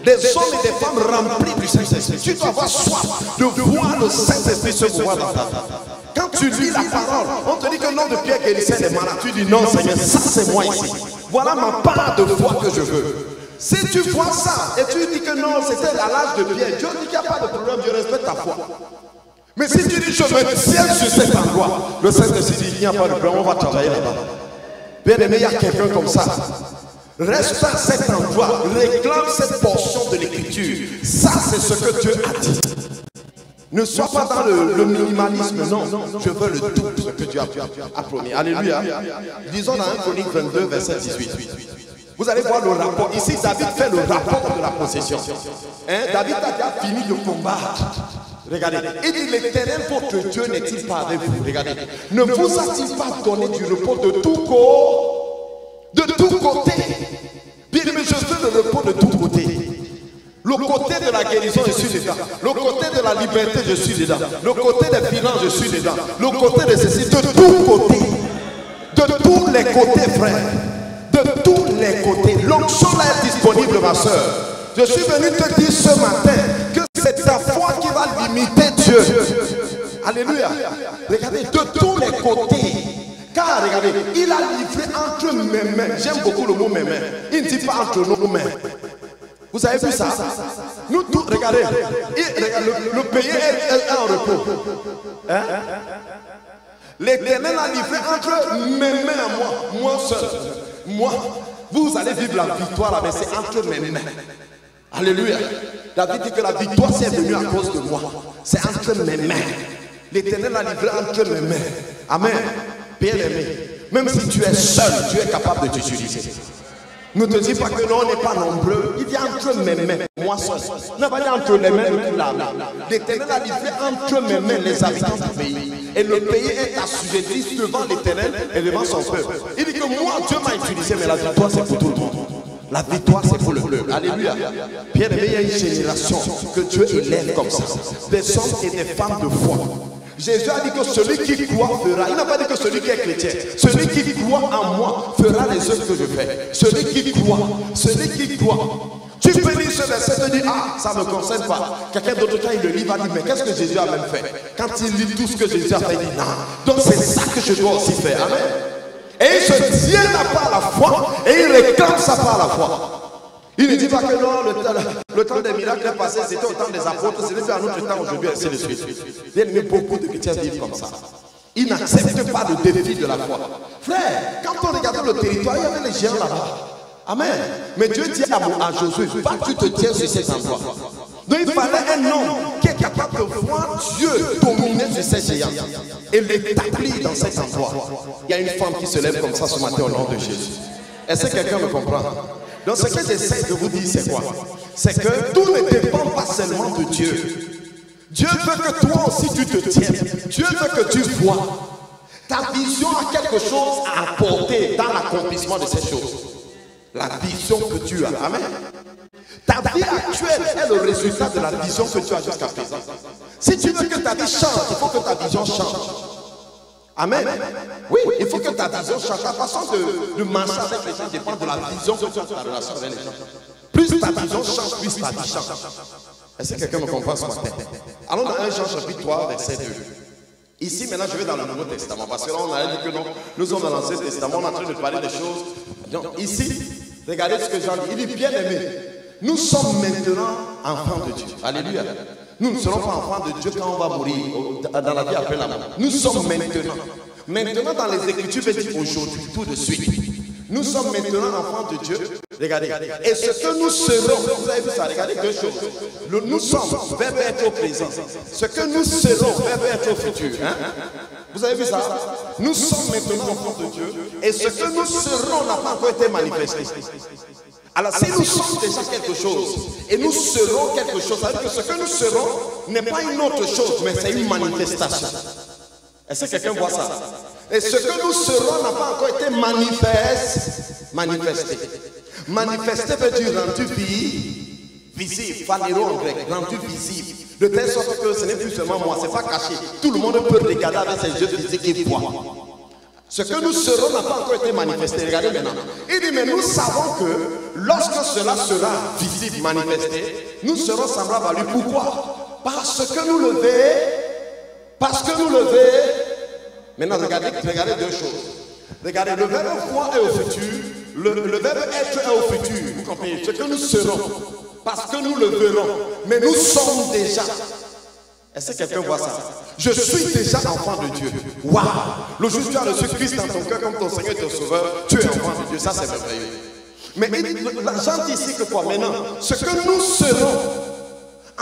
Des hommes et des femmes remplis du Saint-Esprit. Tu dois avoir soif de voir le Saint-Esprit se mouvoir dans ta vie. Quand tu lis la parole, on te dit que le nom de Pierre guérissait les malades. Tu dis non Seigneur, ça c'est moi ici. Voilà ma part de foi que je veux. Si tu vois ça et tu dis que non, c'était à l'âge de Pierre, Dieu dit qu'il n'y a pas de problème, Dieu respecte ta foi. Mais si tu dis je me tiens sur cet endroit, le Saint-Esprit dit il n'y a pas de problème, on va travailler là-bas. Bien aimé, il y a quelqu'un comme ça. Reste à cet endroit, réclame cette portion de l'écriture. Ça, c'est ce que Dieu a dit. Ne sois pas dans le minimalisme, non. Je veux le tout, ce que Dieu a promis. Alléluia. Disons dans 1 Chronique 22, verset 18. Vous allez voir le rapport. Ici, David fait le rapport de la possession. David a déjà fini de combattre. Regardez. Il dit, l'Éternel, votre Dieu, n'est-il pas avec vous? Regardez. Ne vous a-t-il pas donné du repos de tout côté? Bien aimé, je veux le repos de tout côté. Le côté de la guérison, je suis dedans. Le côté de la liberté, je suis dedans. Le côté des finances, je suis dedans. Le côté de ceci, de tous côtés. De tous les côtés, frère. De tous les côtés. L'onction là est disponible, ma soeur. Je suis venu te dire ce matin que c'est ta foi qui va limiter Dieu. Alléluia. Regardez, de tous les côtés. Car regardez, il a livré entre mes mains. J'aime beaucoup le mot mes mains. Il ne dit pas entre nos mains. Vous avez vu ça? Nous tous, regardez, le pays est en repos. Hein? L'Éternel a livré entre mes mains à moi seul. Moi, vous allez vivre la victoire, mais c'est entre mes mains. Alléluia. David dit que la victoire c'est venue à cause de moi. C'est entre mes mains. L'Éternel a livré entre mes mains. Amen. Bien aimé. même si tu es seul, tu es capable de t'utiliser. Ne te dis pas que non, on n'est pas nombreux. Il y a entre mes mains, moi seul. Non, pas entre les mains de là. L'Éternel a livré entre mes mains les habitants du pays. Et le pays est assujetti devant l'Éternel et devant son peuple. Il dit que moi, Dieu m'a utilisé, mais la victoire c'est pour tout le monde. La victoire c'est pour le peuple. Alléluia. Bien aimé, il y a une génération que Dieu élève comme ça. Des hommes et des femmes de foi. Jésus a dit que celui qui croit fera. Il n'a pas dit que celui qui est chrétien. Celui qui croit en moi fera les œuvres que je fais. Celui qui croit. Tu peux lire ce verset et te dire, ah, ça ne me concerne pas. Quelqu'un d'autre temps, il le lit, va dire, mais qu'est-ce que Jésus a même fait? Quand il lit tout ce que Jésus a fait, il dit, non. Donc c'est ça que je dois aussi faire. Amen. Et il se tient à part la foi et il réclame sa part la foi. Il ne dit pas que non, le temps des miracles est passé, c'était au temps des apôtres, c'est à notre temps aujourd'hui, ainsi de suite. Mais beaucoup de chrétiens vivent comme ça. Ils n'acceptent pas le défi de la foi. Frère, quand on regardait le territoire, il y avait les géants là-bas. Amen. Mais Dieu dit à Josué, va, tu te tiens sur cet endroit. Donc il fallait un homme qui est capable de voir Dieu dominer sur ces géants et l'établir dans cet endroit. Il y a une femme qui se lève comme ça ce matin au nom de Jésus. Est-ce que quelqu'un me comprend? Donc ce que j'essaie de vous dire, c'est quoi? C'est que tout ne dépend pas seulement de Dieu. Dieu veut que toi aussi tu te tiennes. Dieu veut que tu vois. Ta vision a quelque chose à apporter dans l'accomplissement de ces choses. La vision que tu as. Amen. Ta vie actuelle est le résultat de la vision que tu as jusqu'à présent. Si tu veux que ta vie change, il faut que ta vision change. Amen. Oui, il faut que ta vision change. Ta façon de marcher avec les gens dépend de la vision que tu as dans ta relation avec les gens. Plus ta vision change, plus ta vie change. Est-ce que quelqu'un me comprend ce matin? Allons dans 1 Jean chapitre 3, verset 2. Ici, maintenant, je vais dans le Nouveau Testament. Parce que là, on a dit que non, nous sommes dans l'Ancien Testament, on est en train de parler des choses. Donc, ici, regardez ce que Jean dit. Il dit, bien aimé, nous sommes maintenant enfants de Dieu. Alléluia. Nous ne serons pas enfants de Dieu quand on va mourir, dans la vie après la mort. Nous sommes maintenant. Maintenant, dans les Écritures, il dit aujourd'hui, tout de suite. Nous sommes maintenant enfants de Dieu. Regardez. Et ce que nous serons, vous avez vu ça, regardez deux choses. Nous sommes, verbe être au présent. Ce que nous serons, verbe être au futur. Hein? Vous avez vu ça? Nous sommes maintenant enfants de Dieu. Et ce que nous serons n'a pas encore été manifesté. Alors si nous sommes déjà quelque chose et nous serons quelque chose, ça veut dire que ce que nous serons n'est pas une autre chose, mais c'est une manifestation. Est-ce que quelqu'un voit ça? Et ce que nous serons n'a pas encore été manifesté. Manifesté veut dire rendu visible, phanéro en grec, rendu visible. De telle sorte que ce n'est plus seulement moi, c'est pas caché. Tout le monde peut regarder avec ses yeux physiques et voir. Ce que nous serons n'a pas encore été manifesté. Regardez maintenant. Il dit, mais nous savons que lorsque cela sera visible, manifesté, nous serons semblables à lui. Pourquoi? Parce que nous le verrons. Parce que nous le verrons. Maintenant, regardez deux choses. Regardez, le verbe voir est au futur. Le verbe être est au futur. Vous comprenez? Ce que nous serons. Parce que nous le verrons. Mais nous sommes déjà. Est-ce que quelqu'un voit ça? Je suis déjà enfant de Dieu. Waouh! Le jour où tu as reçu Christ dans ton cœur comme ton Seigneur et ton Sauveur, tu es enfant de Dieu. Ça, c'est merveilleux. Mais Jean dit ici que quoi? Maintenant, ce que nous serons,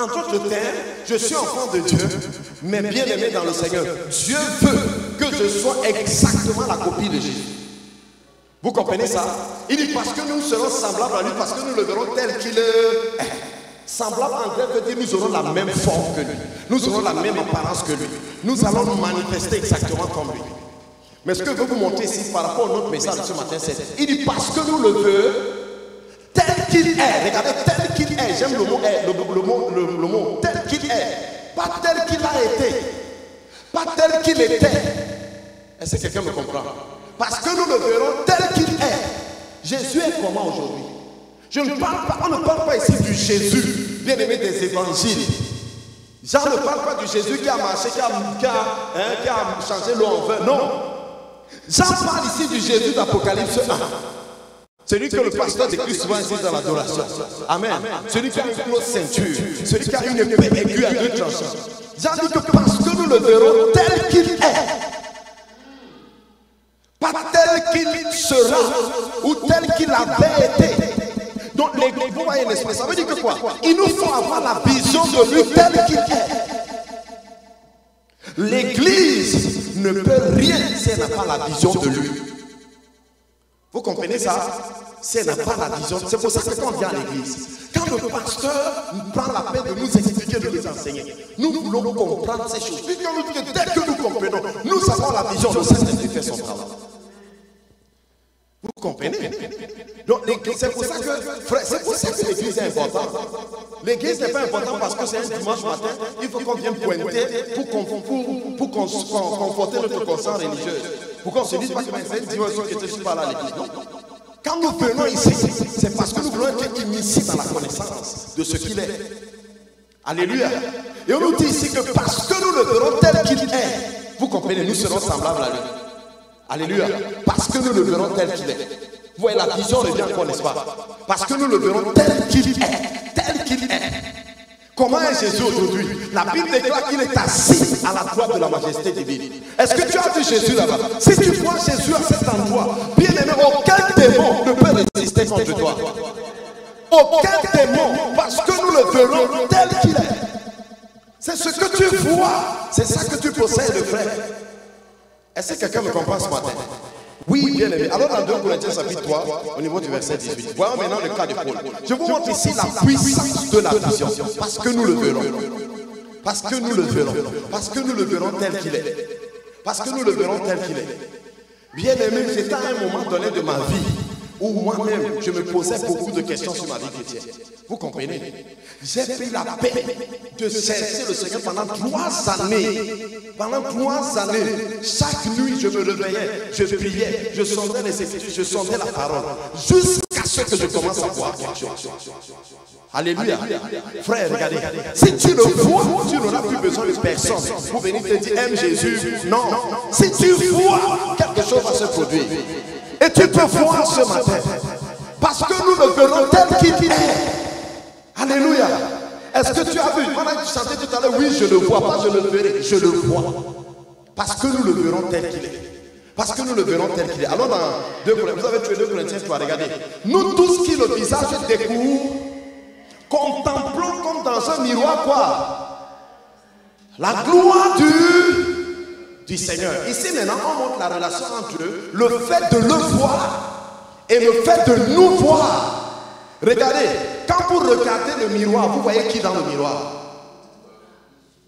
entre autres termes, je suis enfant de Dieu, mais bien aimé dans le Seigneur. Dieu veut que je sois exactement la copie de Jésus. Vous comprenez ça? Il dit parce que nous serons semblables à lui, parce que nous le verrons tel qu'il est. Semblable en grec veut dire nous aurons la même forme que lui. Nous aurons la même apparence que lui. Nous allons nous manifester exactement comme lui. Mais ce que je veux vous montrer ici par rapport à notre message de ce matin, c'est il dit parce que nous le veut tel qu'il est. Regardez, tel qu'il est. J'aime le mot le mot tel qu'il est. Pas tel qu'il a été. Pas tel qu'il était. Est-ce que quelqu'un me comprend? Parce que nous le verrons tel qu'il est. Jésus est comment aujourd'hui? On ne parle pas ici du Jésus, bien aimé des évangiles. Jean ne parle pas du Jésus qui a marché, qui a changé l'eau en vin. Non. Jean parle ici du Jésus d'Apocalypse 1. Celui que le pasteur décrit souvent ici dans l'adoration. Amen. Celui qui a une grosse ceinture. Celui qui a une épée aiguë à deux tranchants. Jean dit que parce que nous le verrons tel qu'il est. Pas tel qu'il sera ou tel qu'il avait été. Donc l'église, vous voyez l'esprit, ça veut dire que quoi? Il nous faut avoir la vision de lui tel qu'il est. L'église ne peut rien si elle n'a pas la vision de lui. Vous comprenez ça? Si elle n'a pas la vision, c'est pour ça que quand on vient à l'église, quand le pasteur prend la peine de nous expliquer, de nous enseigner, nous voulons comprendre ces choses. Puis quand nous disons, dès que nous comprenons, nous avons la vision, le Saint-Esprit fait son travail. Vous comprenez? Donc c'est pour ça que, frère, c'est pour ça que l'église est importante. L'église n'est pas importante parce que c'est un dimanche matin. Il faut qu'on vienne pointer pour conforter notre conscience religieuse. Pour qu'on se dise pas que c'est une dimension que je suis pas là à l'église. Non. Quand nous venons ici, c'est parce que nous voulons être initiés dans la connaissance de ce qu'il est. Alléluia. Et on nous dit ici que parce que nous le verrons tel qu'il est, vous comprenez, nous serons semblables à lui. Alléluia. Parce que nous le verrons tel qu'il est. Vous voyez, la vision revient encore, n'est-ce pas? Parce que nous le verrons tel qu'il est. Tel qu'il est. Comment est Jésus aujourd'hui? La Bible déclare qu'il est assis à la droite de la majesté divine. Est-ce que tu as vu Jésus là-bas? Si tu vois Jésus à cet endroit, bien aimé, aucun démon ne peut résister contre toi. Aucun démon, parce que nous le verrons tel qu'il est. C'est ce que tu vois. C'est ça que tu possèdes, frère. Est-ce que quelqu'un me comprend ce matin? Oui, bien aimé. Alors dans 2 Corinthiens chapitre 3, au niveau du verset 18, voyons maintenant le cas de Paul. Je vous montre ici la puissance de la vision. Parce que nous le verrons. Parce que nous le verrons. Parce que nous le verrons tel qu'il est. Parce que nous le verrons tel qu'il est. Bien aimé, c'était à un moment donné de ma vie où moi-même, je me posais beaucoup de questions sur ma vie chrétienne. Vous comprenez? J'ai pris la peine de chercher le Seigneur pendant 3 années. Pendant 3 années, chaque nuit, je me réveillais, je priais, je sondais les Écritures, je sondais la parole, jusqu'à ce que je commence à voir quelque chose. Alléluia. Frère, regardez, si tu le vois, tu n'auras plus besoin de personne pour venir te dire, aime Jésus. Non. Si tu vois, quelque chose va se produire. Et tu peux voir ce matin. Parce que nous le verrons tel qu'il est. Alléluia. Est-ce que tu as vu? Pendant que tu chantais tout à l'heure, oui, je le vois, pas je le verrai, je le vois. Parce que nous le verrons tel qu'il est. Parce que nous le verrons tel qu'il est. Alors dans 2 Corinthiens, vous avez tué 2 Corinthiens 3, regardez. Nous tous qui le visage découvre, contemplons comme dans un miroir quoi? La gloire du Seigneur. Ici maintenant, on montre la relation entre eux, le fait de le voir et le fait de nous voir. Regardez, quand vous regardez le miroir, vous voyez qui dans le miroir?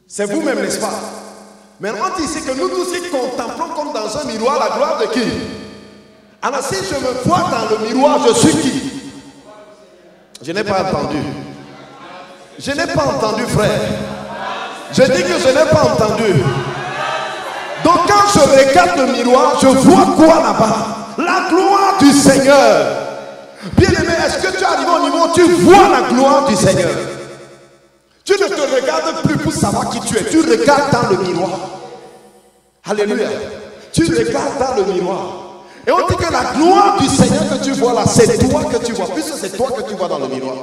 C'est vous-même, n'est-ce pas? Mais on dit ici que nous tous qui contemplons comme dans un miroir la gloire de qui? Alors si je me vois dans le miroir, je suis qui? Je n'ai pas entendu. Je n'ai pas entendu, frère. Je dis que je n'ai pas entendu. Donc quand je regarde le miroir, je vois quoi là-bas? La gloire du Seigneur. Bien aimé, est-ce que tu arrives au niveau où tu vois la gloire du Seigneur? Tu ne te regardes plus pour savoir qui tu es. Tu regardes dans le miroir. Alléluia. Tu regardes dans le miroir. Et on dit que la gloire du Seigneur que tu vois là, c'est toi que tu vois. Puisque c'est toi que tu vois dans le miroir.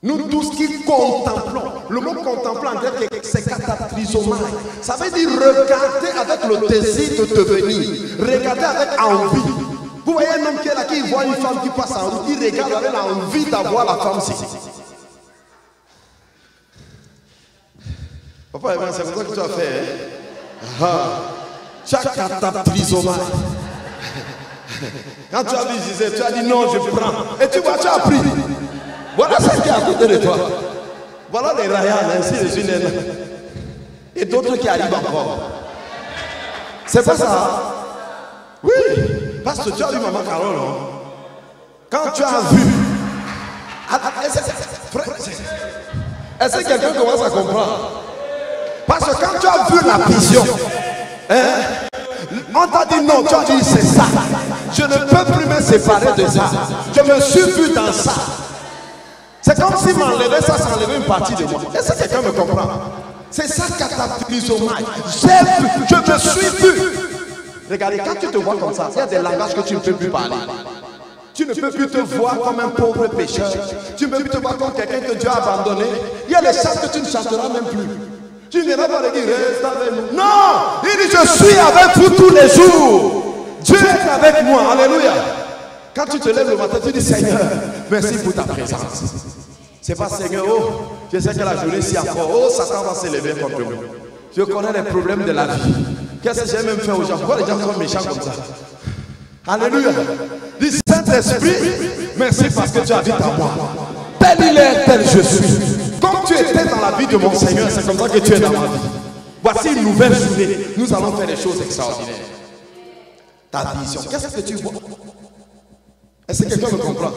Nous tous qui contemplons. Le mot contemplant en grec, c'est katatrizomai. Ça veut dire regarder avec le désir de devenir. Regarder avec envie. Vous voyez un homme qui est là, qui voit une femme qui passe en route. Il regarde avec l'envie d'avoir la femme-ci. Papa, c'est pour ça que tu as fait. Chaque katatrizomai. Quand tu as visité, tu as dit non, je prends. Et tu vois, tu as pris. Voilà ce qui est à côté de toi. Voilà les Ryan, ainsi de suite. Et d'autres qui arrivent encore. C'est pas ça? Oui. Parce que tu as vu maman Carole. Quand tu as vu. Est-ce que quelqu'un commence à comprendre? Parce que quand tu as vu la vision, on t'a dit non, tu as dit c'est ça. Je ne peux plus me séparer de ça. Je me suis vu dans ça. C'est comme si m'enlevait ça, ça enlevait une partie de moi. Est-ce que quelqu'un me comprend? C'est ça katatrizomai. Je me suis vu. Regardez, quand tu te vois comme ça, il y a des langages que tu ne peux plus parler. Tu ne peux plus te voir comme un pauvre pécheur. Tu ne peux plus te voir comme quelqu'un que Dieu a abandonné. Il y a les chants que tu ne chanteras même plus. Tu ne viendras pas le dire, reste avec nous. Non! Il dit, je suis avec vous tous les jours. Dieu est avec moi. Alléluia. Quand tu te lèves le matin, tu dis, Seigneur, merci pour ta présence. C'est pas Seigneur, oh, je sais que la journée s'y encore, oh, Satan va se lever contre nous. Je connais les problèmes de la vie. Qu'est-ce que j'ai même fait aux gens? Pourquoi les gens sont méchants comme ça? Alléluia. Dis, Saint-Esprit, merci parce que tu habites en moi. Tel il est, tel je suis. Comme tu étais dans la vie de mon Seigneur, c'est comme ça que tu es dans ma vie. Voici une nouvelle journée. Nous allons faire des choses extraordinaires. Ta vision, qu'est-ce que tu vois? Est-ce que quelqu'un me comprend?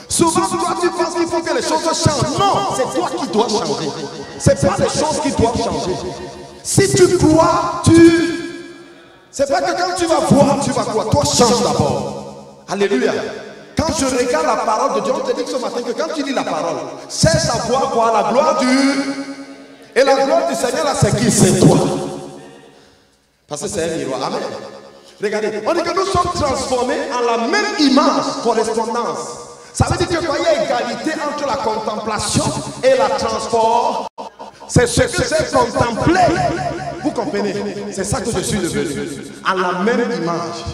Souvent, toi, tu penses qu'il faut que les choses changent. Non, c'est toi qui dois changer. C'est pas les choses qui doivent changer. Si tu crois, c'est pas que quand tu vas voir, tu vas croire. Toi, change d'abord. Alléluia. Quand je regarde la parole de Dieu, on te dit ce matin que quand tu lis la parole, cesse à voir quoi? La gloire Et la gloire du Seigneur, là, c'est qui? C'est toi. Parce que c'est un miroir. Amen. Regardez, on dit que nous sommes transformés en la même image, correspondance. Ça veut dire que quand il y a égalité entre la contemplation et la transformation, c'est ce que j'ai contemplé. Vous comprenez? C'est ça que je suis devenu. En la même image.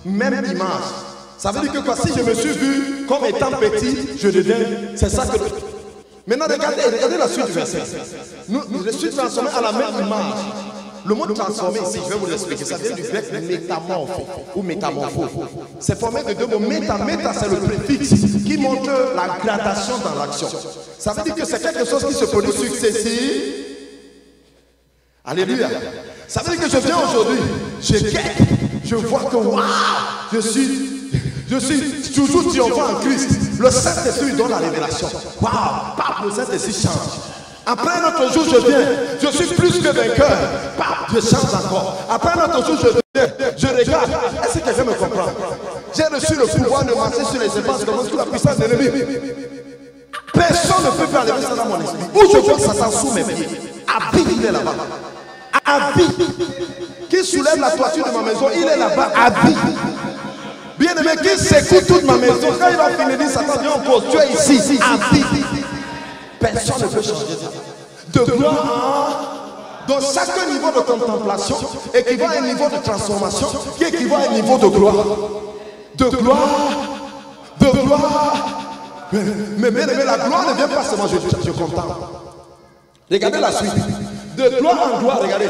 Même image. Ça veut dire que si je me suis vu comme étant petit, je deviens. C'est ça que. Maintenant, regardez la suite du verset. Je suis transformé à la même image. Le mot transformé ici, je vais vous l'expliquer. Ça vient du grec métamorphe ou métamorpho. C'est formé de deux mots. Méta, c'est le préfixe qui montre la gradation dans l'action. Ça veut dire que c'est quelque chose qui se produit successivement. Alléluia. Ça veut dire que je viens aujourd'hui, je vois que waouh, je suis toujours triomphant en Christ. Le Saint-Esprit donne la révélation. Waouh, le Saint-Esprit change. Après un autre jour, je viens, je suis plus que vainqueur. Je change encore. Après un autre jour, je viens, je regarde. Est-ce que quelqu'un me comprend? J'ai reçu le pouvoir de marcher sur les épaves comme sous la puissance de l'ennemi. Personne ne peut faire enlever ça dans mon esprit. Où je vois Satan sous mes pieds. Habit, il est là-bas. Habit. Qui soulève la toiture de ma maison, il est là-bas. Habit. Bien aimé, qui secoue toute ma maison. Quand il va finir, dit Satan, viens en cause. Tu es ici. Habit. Personne ne peut changer ça. De gloire Donc chaque niveau de contemplation équivaut à un niveau de transformation qui équivaut à un niveau de gloire. De gloire. De gloire. Mais bien aimé, la gloire ne vient pas seulement, je contemple. Regardez la suite. De gloire en gloire, regardez.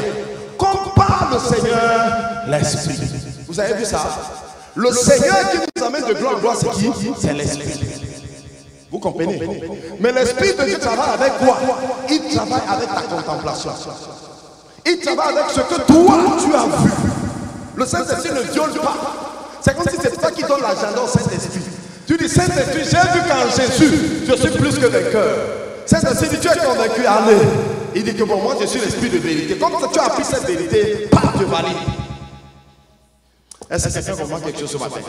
Comme par le Seigneur, l'Esprit. Vous avez vu ça? Le Seigneur qui nous amène de gloire en gloire, c'est qui? C'est l'Esprit. Vous comprenez? Mais l'Esprit de Dieu travaille avec quoi? Il travaille avec ta contemplation. Il travaille avec ce que toi tu as vu. Le Saint-Esprit ne viole pas. C'est comme si c'est toi qui donne l'agenda au Saint-Esprit. Tu dis, Saint-Esprit, j'ai vu qu'en Jésus, je suis plus que vainqueur. Saint-Esprit dit, tu es convaincu, allez. Il dit que bon, moi je suis l'esprit de vérité. Comme tu as appris cette vérité, pas de valide. Est-ce que quelqu'un comprend quelque chose ce matin?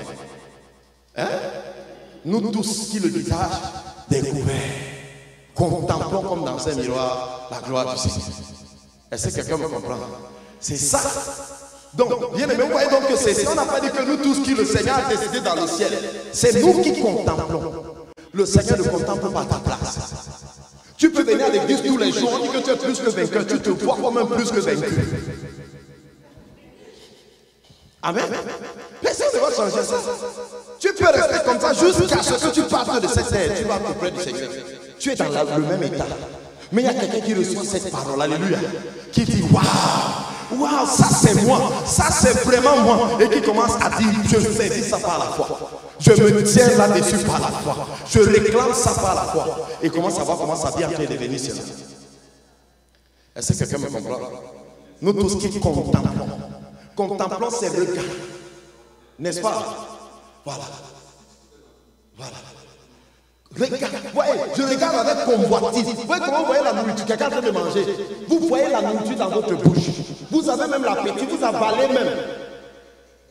Hein? Nous tous qui le visage découvert, contemplons comme dans un miroir la gloire du Seigneur. Est-ce que quelqu'un me comprend? C'est ça. Donc, bien aimé, vous voyez donc que c'est ça. On n'a pas dit que nous tous qui le Seigneur a décidé dans le ciel. C'est nous qui contemplons. Le Seigneur ne contemple pas ta place. Tu peux venir à l'église tous les jours, on dit que tu es plus que vainqueur, tu te vois comme un plus que vainqueur. Amen. Personne ne va changer ça. Tu peux rester comme ça jusqu'à ce que tu partes de cette terre. Tu vas auprès du Seigneur. Tu es dans le même état. Mais il y a quelqu'un qui reçoit cette parole, alléluia, qui dit waouh, waouh, ça c'est moi, ça c'est vraiment moi, et qui commence à dire je saisis ça par la foi, je me tiens là-dessus par la foi, je réclame ça par la foi, et commence à voir comment ça vient après devenir cela. Est-ce que quelqu'un me comprend? Nous tous qui contemplons ces regards, n'est-ce pas? Voilà, voilà. Regarde, voyez, je regarde avec convoitise. Vous voyez comment vous voyez la nourriture? Quelqu'un est en train de manger. Vous voyez la nourriture dans votre bouche. Vous avez même l'appétit, vous avalez même.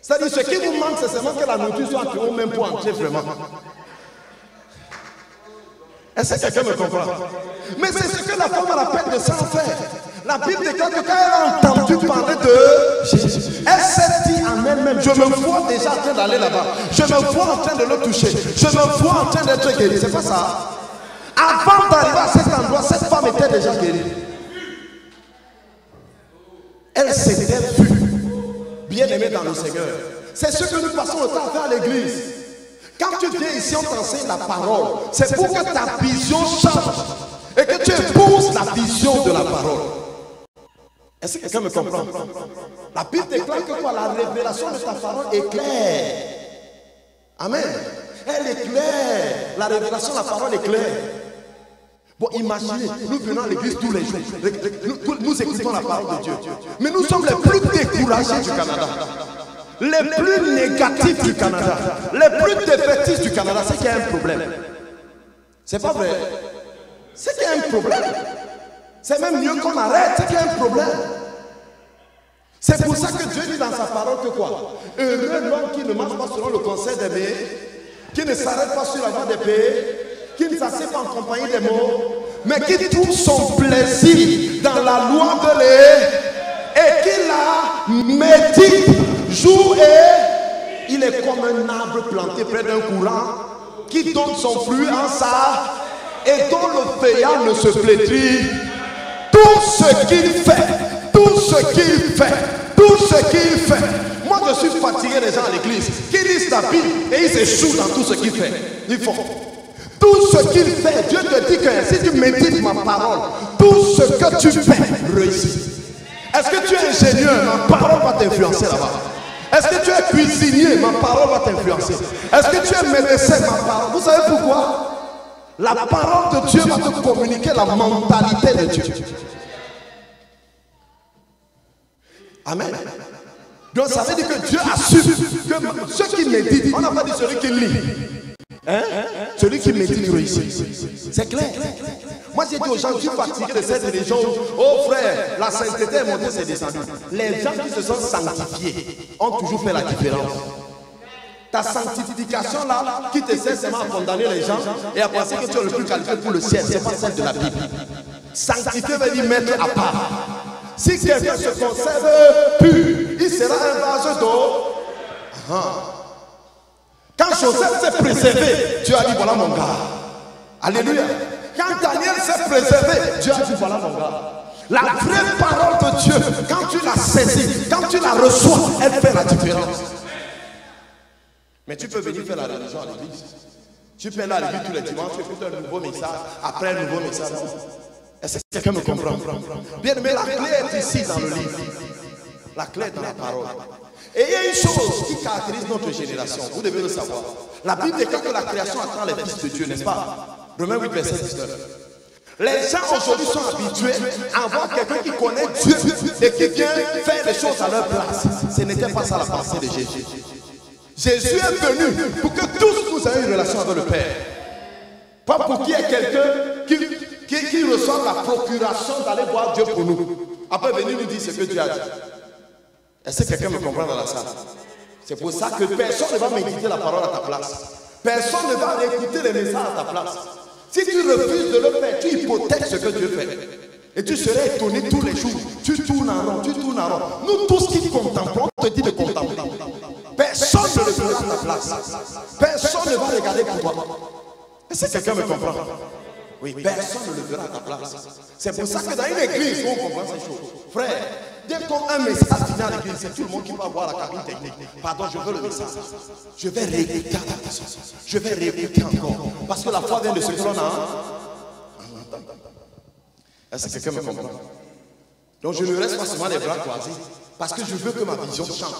C'est-à-dire, ce qui vous manque, c'est seulement que la nourriture soit entre vous même pour entrer vraiment. Est-ce que quelqu'un me comprend? Mais c'est ce que la femme a la peine de s'en faire. La Bible déclare que quand elle a entendu parler de Jésus, elle s'est dit en elle-même, je me vois déjà en train d'aller là-bas. Je me vois en train de le toucher. Je me vois en train d'être guéri. C'est pas ça? Avant d'arriver à cet endroit, cette femme était déjà guérie. Elle s'était vue bien aimée dans le Seigneur. C'est ce que nous passons le temps à faire à l'église. Quand tu viens ici, on t'enseigne la parole. C'est pour que ta vision change et que tu épouses la vision de la parole. Est-ce que quelqu'un me comprend? La Bible déclare que quoi? La révélation de ta parole est claire. Amen. Elle est claire. La révélation de la parole est claire. Bon, imaginez, nous venons à l'église tous les jours. Nous écoutons la parole de Dieu. Mais nous sommes les plus découragés du Canada. Les plus négatifs du Canada. Les plus défaitistes du Canada. C'est qu'il y a un problème. C'est pas vrai. C'est qu'il y a un problème. C'est même mieux qu'on arrête, c'est qu'il y a un problème. C'est pour ça que Dieu dit dans sa parole que quoi? Heureux l'homme qui ne marche pas selon le conseil des meilleurs, qui ne s'arrête pas sur la voie des pays, qui ne s'assied pas en compagnie des morts, mais qui trouve son plaisir dans la loi de l'Éternel et qui la médite jour et il est comme un arbre planté près d'un courant qui donne son fruit en ça et dont le feuillage ne se flétrit. Tout ce qu'il fait, tout ce qu'il fait, tout ce qu'il fait. Moi je suis fatigué des gens à l'église qui lisent la Bible et ils s'échouent dans tout ce qu'il fait. Ils font tout ce qu'il fait. Dieu te dit que si tu médites ma parole, tout ce que tu fais réussit. Est-ce que tu es ingénieur? Ma parole va t'influencer là-bas. Est-ce que tu es cuisinier? Ma parole va t'influencer. Est-ce que tu es médecin? Ma parole. Vous savez pourquoi? La parole de Dieu va te communiquer la mentalité de Dieu. Amen. Donc ça veut dire que Dieu a su que ceux qui méditent, on n'a pas dit celui qui lit. Hein? Celui qui médite réussit. C'est clair. Moi j'ai dit aux gens, je suis fatigué de cette religion. Oh frère, la sainteté est montée, c'est descendu. Les gens qui se sont sanctifiés ont toujours fait la différence. Ta sanctification là, qui te sert seulement à condamner les gens et à penser que tu es le plus qualifié pour le ciel, c'est pas celle de la Bible. Sanctifier veut dire mettre à part. Si quelqu'un se conserve pur, il sera un vase d'eau. Quand Joseph s'est préservé, Dieu a dit voilà mon gars. Alléluia. Quand Daniel s'est préservé, Dieu a dit voilà mon gars. La vraie parole de Dieu, quand tu la saisis, quand tu la reçois, elle fait la différence. Mais tu peux venir faire la religion à l'église. Tu peux aller à l'église tous les dimanches, tu écoutes un nouveau message, après un nouveau message. Est-ce que quelqu'un me comprend? Bien aimé, la clé est ici dans le livre. La clé est dans la parole. Et il y a une chose qui caractérise notre génération, vous devez le savoir. La Bible déclare que la création attend les fils de Dieu, n'est-ce pas? Romains 8, verset 19. Les gens aujourd'hui sont habitués à avoir quelqu'un qui connaît Dieu et qui vient faire les choses à leur place. Ce n'était pas ça la pensée de Jésus. Jésus est venu pour que tous nous ayons une relation avec le Père. Pas pour qu'il y ait quelqu'un qui reçoive la procuration d'aller voir Dieu pour nous. Après venir nous dire ce que Dieu a dit. Est-ce que quelqu'un me comprend dans la salle? C'est pour ça que personne ne va méditer la parole à ta place. Personne ne va écouter les messages à ta place. Si tu refuses de le faire, tu hypothèques ce que Dieu fait. Et tu serais étonné tous les jours. Tu tournes en rond, tu tournes en rond. Nous tous qui contemplons, on te dit de contempler. Personne ne le fera à ta place. Personne ne va regarder pour toi. Est-ce que quelqu'un me comprend? Oui, personne ne le fera à ta place. C'est pour ça que dans une église, on comprend ces choses. Frère, dès qu'on a un message final à l'église, c'est tout le monde qui va voir la cabine technique. Pardon, je veux le message. Je vais réécouter à ta place. Je vais réécouter encore. Parce que la foi vient de ce que l'on a. Est-ce que quelqu'un me comprend? Donc je ne reste pas seulement les bras croisés. Parce que je veux que ma vision change.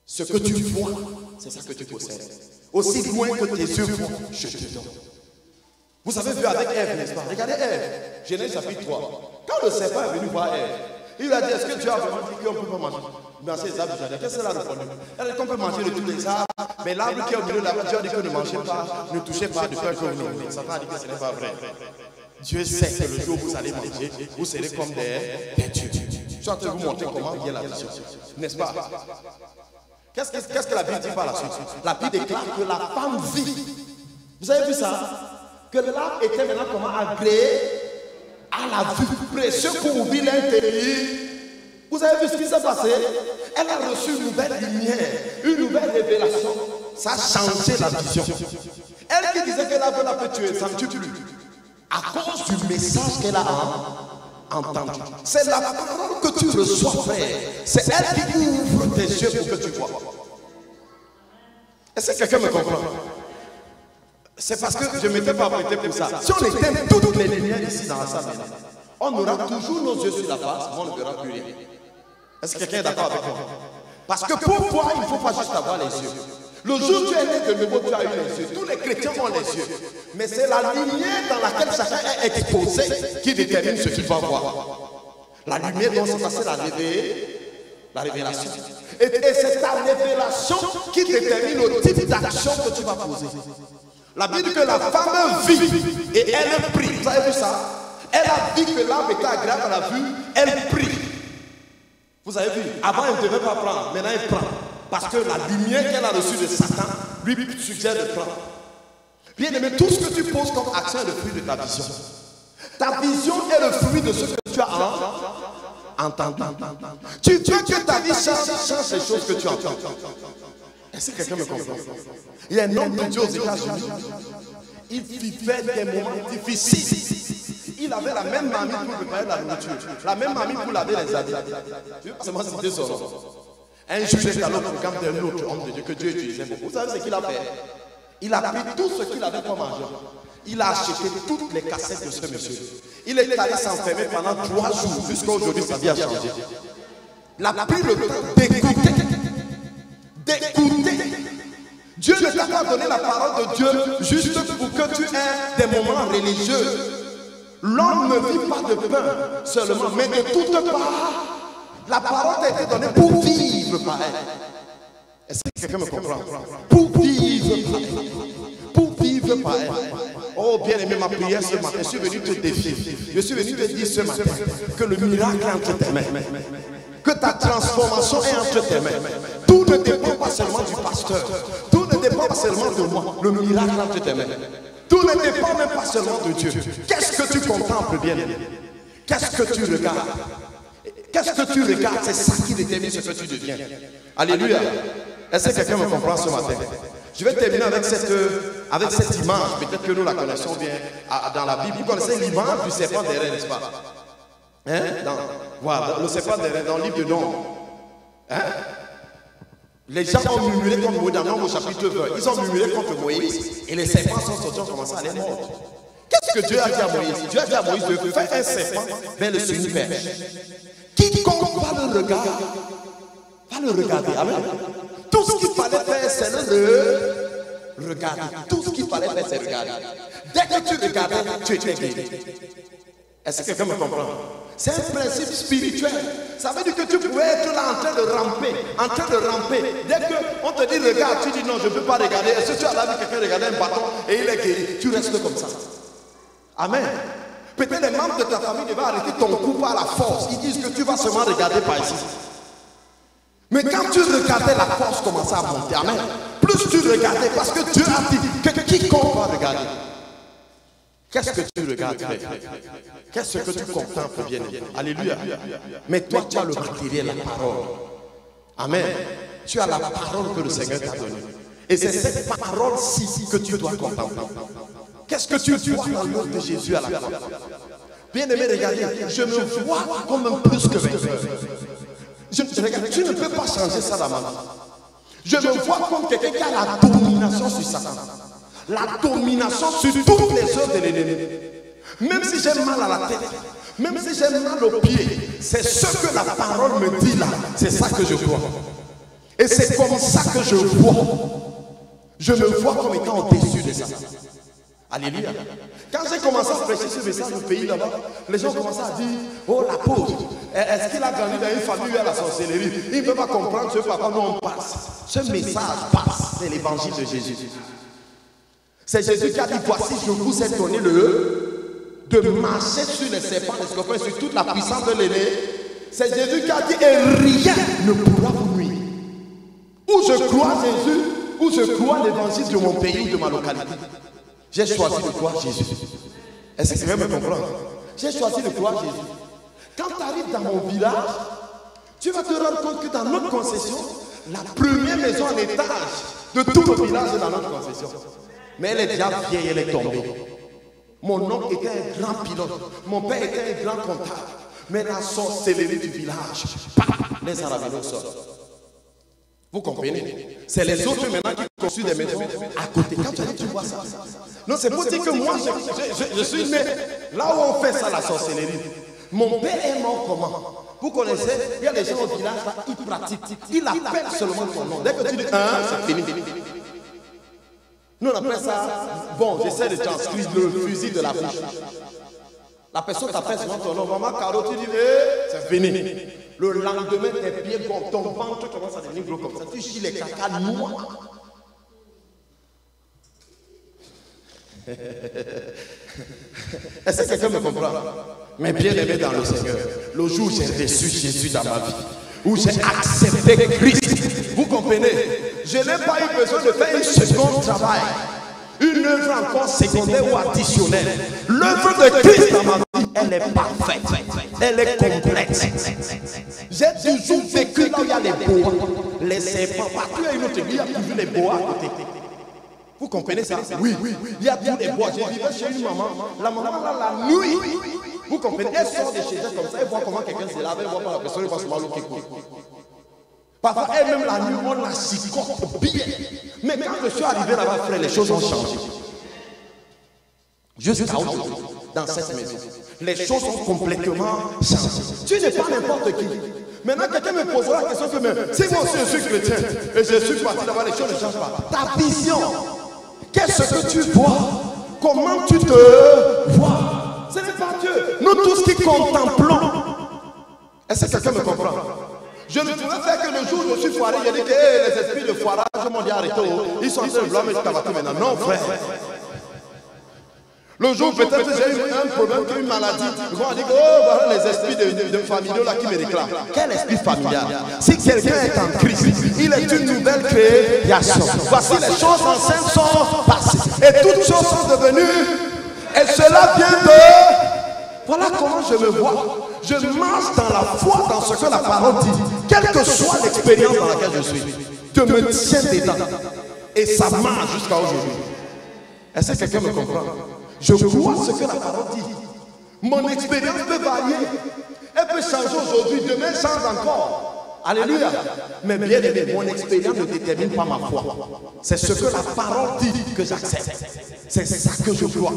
Ce que tu vois, c'est ça que tu possèdes. Aussi loin que tes yeux voient, je te donne. Vous avez vu avec Ève, n'est-ce pas? Regardez Ève, Genèse chapitre 3. Quand le serpent est venu voir Ève, il lui a dit, est-ce que Dieu a vraiment dit qu'on ne peut pas manger dans ces arbres du jardin? Qu'est-ce qu'elle a répondu? Elle a dit qu'on peut manger de tous les arbres, mais l'arbre qui est au milieu de l'arbre, Dieu a dit que ne mangez pas, ne touchez pas de peur que vous ne. Satan a dit que ce n'est pas vrai. Dieu sait que le jour où vous allez manger, vous serez comme des dieux. Je suis en train de vous montrer comment vient la vision. N'est-ce pas? Qu'est-ce que la Bible dit par la suite? La Bible déclare que la femme vit. Vous avez vu ça? Que l'arbre était maintenant comment agréé à la vue, précieux pour ouvrir l'intérieur. Vous avez vu ce qui s'est passé? Elle a reçu une nouvelle lumière, une nouvelle révélation. Ça a changé la vision. Elle qui disait que l'arbre la peut tuer, ça ne tue plus. À cause du message qu'elle a entendu. C'est la parole que tu reçois, frère. C'est elle qui ouvre tes yeux pour que tu vois. Est-ce que quelqu'un me comprend? C'est parce que je ne m'étais pas prêté pour ça. Si on éteint toutes les lumières ici dans la salle, on aura toujours nos yeux sur la face, mais on ne verra plus rien. Est-ce que quelqu'un est d'accord avec moi? Parce que pour voir, il ne faut pas juste avoir les yeux. Le jour où tu es né de nouveau, tu as eu les yeux. Tous les chrétiens ont les yeux. Mais c'est la lumière dans laquelle chacun est exposé qui détermine ce qu'il va voir. La lumière dont c'est passé la révélation. Et c'est ta révélation qui détermine le type d'action que tu vas poser. La Bible dit que la femme vit et elle prie. Vous avez vu ça? Elle a vu que l'arbre était agréable à la vue, elle prie. Vous avez vu? Avant, elle ne devait pas prendre, maintenant elle prend. Parce que la lumière qu'elle a reçue de Satan lui suggère de prendre. Bien aimé, tout ce que tu poses comme action est le fruit de ta vision. Ta vision est le fruit de ce que tu as entendu. Tu veux que ta vie change les choses que tu entends. Est-ce que quelqu'un me comprend? Il y a un homme de Dieu aux États-Unis. Il vivait des moments difficiles. Il avait la même mamie pour préparer la nourriture, la même mamie pour laver les habits. Je vais pas seulement citer son nom. Un juge est allé au programme d'un autre homme de Dieu que Dieu utilisait beaucoup. Vous savez ce qu'il a fait? Il a pris tout ce qu'il avait comme argent. Il a acheté toutes les cassettes de ce monsieur. Il est allé s'enfermer pendant 3 jours. Jusqu'à aujourd'hui, sa vie a changé. Il a pris le temps d'écouter. Dieu ne t'a pas donné la parole de Dieu juste pour que tu aies des moments religieux. L'homme ne vit pas de pain seulement, mais de toute part. La parole t'a été donnée pour vivre par elle. Est-ce que quelqu'un me comprend? Pour vivre par elle. Pour vivre par elle. Oh bien-aimé, ma prière ce matin, je suis venu te défier. Je suis venu te dire ce matin que le miracle est entre tes mains. Que ta transformation est entre tes mains. Tout ne dépend pas seulement du pasteur. Tout ne dépend pas seulement de moi. Le miracle est entre tes mains. Tout ne dépend même pas seulement de Dieu. Qu'est-ce que tu contemples, bien-aimé? Qu'est-ce que tu regardes? Qu'est-ce que tu regardes? C'est ça qui détermine ce que tu deviens. Alléluia. Est-ce que quelqu'un me comprend ce matin? Je vais terminer avec cette image. Peut-être que nous la connaissons bien dans la Bible. Vous connaissez l'image du serpent derrière, n'est-ce pas? Hein? Voilà, le serpent dans le livre de Nombre. Hein? Les gens ont murmuré contre Moïse dans Nombre chapitre 20. Ils ont murmuré contre Moïse et les serpents sont sortis, ont commencé à les mordre. Qu'est-ce que Dieu a dit à Moïse? Dieu a dit à Moïse de faire un serpent vers le semi-perche. Quiconque va le regarder, va le regarder. Amen. Tout ce qu'il fallait faire, c'est le regarder. Tout ce qu'il fallait faire, c'est regarder. Dès que tu regardais, tu étais guéri. Est-ce que quelqu'un me comprend? C'est un principe spirituel. Ça veut dire que tu pouvais être là en train de ramper, en train de ramper. Dès qu'on te dit regarde, tu dis non, je ne peux pas regarder. Est-ce que tu as là vu quelqu'un regarder un bâton et il est guéri? Tu restes comme ça. Amen. Peut-être les membres de ta famille devaient arrêter ton coup par la force. Ils disent que tu vas seulement regarder par ici. Mais quand tu regardais, la force commençait à monter. Amen. Plus tu regardais, parce que Dieu a dit que quiconque va regarder. Qu'est-ce que tu regardes? Qu'est-ce que tu contemples, bien? Alléluia. Mais toi, tu as le matériel, la parole. Amen. Tu as la parole que le Seigneur t'a donnée. Et c'est cette parole-ci que tu dois contempler. Qu'est-ce que tu vois dans l'œuvre de Jésus à la croix? Bien aimé, regardez, je me vois comme un plus que vainqueur. Regarde, tu ne peux pas changer ça dans ma vie. Je me vois comme quelqu'un qui a la domination sur Satan. La domination sur toutes les œuvres de l'ennemi. Même si j'ai mal à la tête, même si j'ai mal aux pieds, c'est ce que la parole me dit là. C'est ça que je vois. Et c'est comme ça que je vois. Je me vois comme étant au-dessus de ça. Alléluia. Quand j'ai commencé à prêcher ce message au pays là-bas, les gens commençaient à dire, oh l'apôtre, est-ce qu'il a grandi dans une famille où il y a la sorcellerie? Il ne peut pas comprendre ce papa, nous on passe. Ce message passe, c'est l'évangile de Jésus. C'est Jésus qui a dit, voici je vous ai donné de marcher sur les serpents, les scorpions, sur toute la puissance de l'ennemi. C'est Jésus qui a dit, et rien ne pourra vous nuire. Ou je crois Jésus, ou je crois l'évangile de mon pays ou de ma localité. J'ai choisi de croire Jésus. Est-ce que tu veux me comprendre? J'ai choisi de croire Jésus. Quand tu arrives dans mon village, tu vas te rendre compte que dans notre concession, la première maison en étage de tout le village est dans notre concession. Mais elle est déjà vieille, elle est tombée. Mon oncle était un grand pilote. Mon père était un grand comptable. Mais la sorcellerie du village, les Arabes au sol. Vous comprenez? C'est les autres maintenant qui construisent des maisons à côté. Quand tu vois ça. Non, c'est pour dire que moi, je suis né là où on fait ça, la sorcellerie. Mon père est mort comment? Vous connaissez? Il y a des gens au village, là, ils pratiquent. Ils appellent seulement son nom. Dès que tu dis c'est fini. Nous on appelle ça, bon, j'essaie de transcrire le fusil de la bouche. La personne t'appelle seulement ton nom. Maman Caro, tu dis, c'est fini. Le lendemain, tes pieds, bon, ton ventre commence à devenir gros comme ça. Tu chies les caca noirs. Est-ce que quelqu'un me comprend? Mais bien aimé dans le Seigneur, le jour où j'ai reçu Jésus dans ma vie, où j'ai accepté Christ, vous comprenez? Je n'ai pas eu besoin de faire un second travail, une œuvre encore secondaire ou additionnelle. L'œuvre de Christ dans ma vie, elle est parfaite, elle est complète. J'ai toujours vécu là où il y a les bois, les serpents. Partout il y a une autre église, il y a toujours les bois à côté. Vous comprenez ça? Oui, il y a tous les bois. J'ai vécu chez une maman. La maman, là, la nuit, vous comprenez? Elle sort de chez elle comme ça, elle voit comment quelqu'un se lave, elle voit pas la personne, elle voit seulement l'eau qui court. Parfois, elle-même la nuit, on la chicote bien. Mais quand je suis arrivé là-bas, frère, les choses ont changé. Jusqu'à aujourd'hui, dans cette maison, les choses ont complètement changé. Tu n'es pas n'importe qui. Maintenant, quelqu'un me posera la question que même, si moi aussi je suis chrétien et je suis parti là-bas, les choses ne changent pas. Ta vision, qu'est-ce que tu vois? Comment tu te vois? Ce n'est pas Dieu. Nous tous qui contemplons. Est-ce que quelqu'un me comprend? Je ne pouvais faire que le jour où je suis foiré, j'ai dit que les esprits de foirage m'ont dit arrêtez, ils sont en train de blâmer jusqu'à maintenant. Non, frère. Le jour peut-être j'ai eu un problème, une maladie. Ils vont dire oh voilà les esprits de familiaux là qui me réclament. Quel esprit familial? Si quelqu'un est en Christ, il est une nouvelle création. Voici les choses anciennes sont passées. Et toutes choses sont devenues. Et cela vient de... Voilà comment je me vois. Je marche dans la foi, dans ce que la parole dit. Quelle que soit l'expérience dans laquelle je suis, je me tiens dedans. Et ça marche jusqu'à aujourd'hui. Est-ce que quelqu'un me comprend? Je vois ce que la parole dit. Mon expérience peut varier. Elle peut changer aujourd'hui, demain change encore. Alléluia. Mais bien aimé, mon expérience ne détermine pas ma foi. C'est ce que la parole dit que j'accepte. C'est ça que je crois.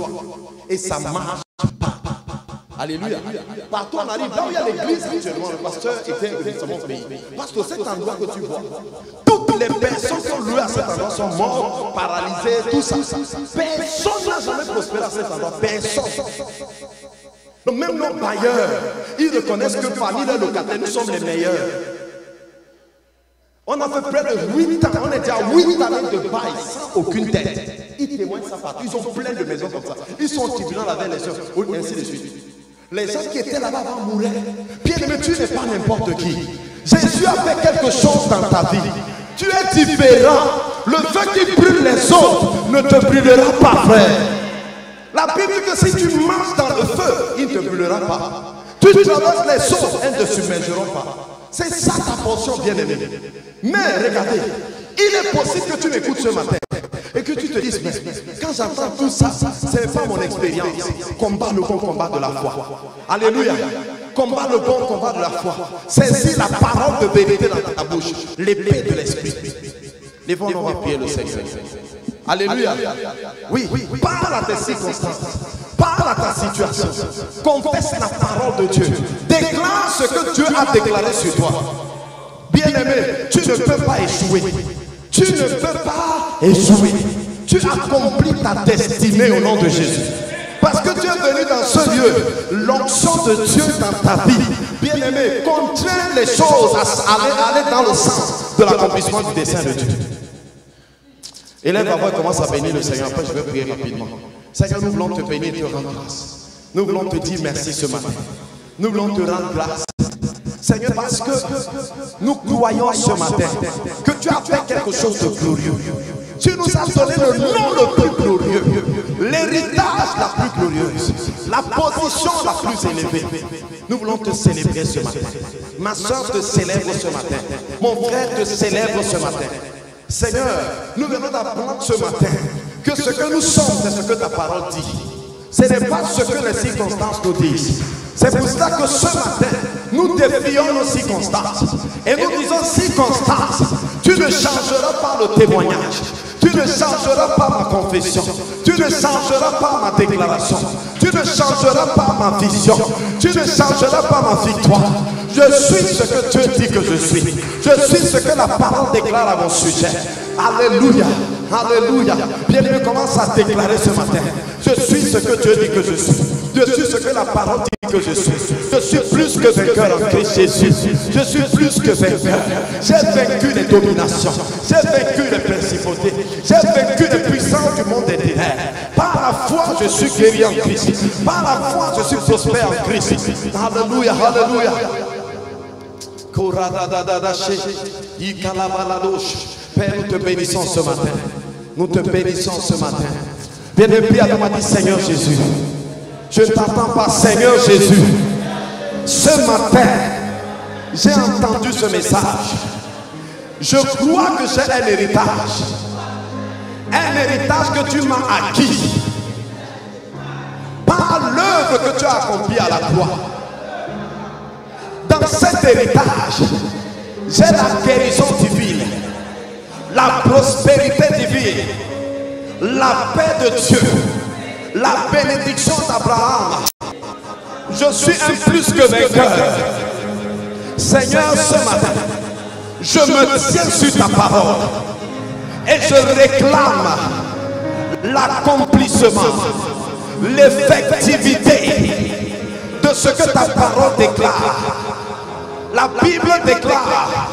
Et ça marche pas. Alléluia. Partout on arrive, là où il y a l'église actuellement, le pasteur était récemment au pays. Parce que cet endroit que tu vois, toutes les personnes qui ont loué à cet endroit sont mortes, paralysées, tout ça. Personne n'a jamais prospéré à cet endroit. Personne. Donc même nos bailleurs, ils reconnaissent que parmi les locataires, nous sommes les meilleurs. On a fait près de 8 ans, on est déjà 8 années de bail sans aucune tête. Ils témoignent ça partout, ils ont plein de maisons comme ça. Ils sont au tribunal avec les gens, ainsi de suite. Les gens qui étaient là-bas vont mourir. Bien aimé, tu n'es pas n'importe qui. Jésus a fait quelque chose dans ta vie. Tu es différent. Le feu qui brûle les autres ne te brûlera pas, frère. La Bible dit que si tu marches dans le feu, il ne te brûlera pas. Tu traverses les eaux, elles ne te submergeront pas. C'est ça ta portion, bien-aimé. Mais regardez, il est possible que tu m'écoutes ce matin et que tu te dises, mais quand j'entends tout ça, ce n'est pas mon expérience. Combat le bon combat de la foi. Alléluia. Combat le bon combat de la foi. Saisis la parole de vérité dans ta bouche, l'épée de l'esprit. Lèvons-nous et prions le Seigneur. Alléluia. Oui, parle à tes circonstances. Parle à ta situation. Confesse la parole de Dieu. Déclare ce que Dieu a déclaré sur toi. Bien-aimé, tu ne peux pas échouer. Tu ne peux pas échouer. Tu accomplis ta destinée au nom de Jésus. Parce que tu es venu dans ce lieu, l'onction de Dieu dans ta vie, bien-aimé, contraint les choses à aller dans le sens de l'accomplissement du dessein de Dieu. Élève avant et commence à bénir le Seigneur. Après, je vais prier rapidement. Seigneur, nous voulons te bénir et te rendre grâce. Nous voulons te dire merci ce matin. Nous voulons te rendre grâce. Seigneur, parce que nous croyons ce matin que tu as fait quelque chose de glorieux. Tu nous as donné le nom le plus glorieux, l'héritage la plus glorieuse, la position la plus élevée. Nous voulons te célébrer ce matin. Ma soeur te célèbre ce matin. Mon frère te célèbre ce matin. Seigneur, nous venons d'apprendre ce matin que ce que nous sommes, c'est ce que ta parole dit. Ce n'est pas ce que les circonstances nous disent. C'est pour cela que ce matin, nous défions nos circonstances. Et nous disons, circonstances, tu ne changeras pas le témoignage. Tu ne changeras pas ma confession. Tu ne changeras pas ma déclaration. Tu ne changeras pas ma vision. Tu ne changeras pas ma victoire. Je suis ce que Dieu dit que je suis. Je suis ce que la parole déclare à mon sujet. Alléluia. Alléluia. Bien-aimé, commence à déclarer ce matin. Je suis ce que Dieu dit que je suis. Je suis ce que la parole dit que je suis. Je suis plus que vainqueur en Christ Jésus. Je suis plus que vainqueur. J'ai vaincu les dominations. J'ai vaincu les principautés. J'ai vaincu les puissances du monde des ténèbres. Par la foi, je suis guéri en Christ. Par la foi, je suis prospère en Christ. Alléluia. Alléluia. Père, nous te bénissons ce matin. Nous te bénissons ce matin. Bien-aimé, Pierre m'a dit, Seigneur Jésus. Je ne t'entends pas, Seigneur Jésus. Ce matin, j'ai entendu ce message. Je crois que j'ai un héritage. Un héritage que tu m'as acquis. Par l'œuvre que tu as accomplie à la croix. Dans cet héritage, j'ai la guérison divine, la prospérité divine, la paix de Dieu, la bénédiction d'Abraham. Je suis un plus que vainqueur. Seigneur, ce matin, je me tiens sur ta parole et je réclame l'accomplissement, l'effectivité de ce que ta parole déclare. La Bible déclare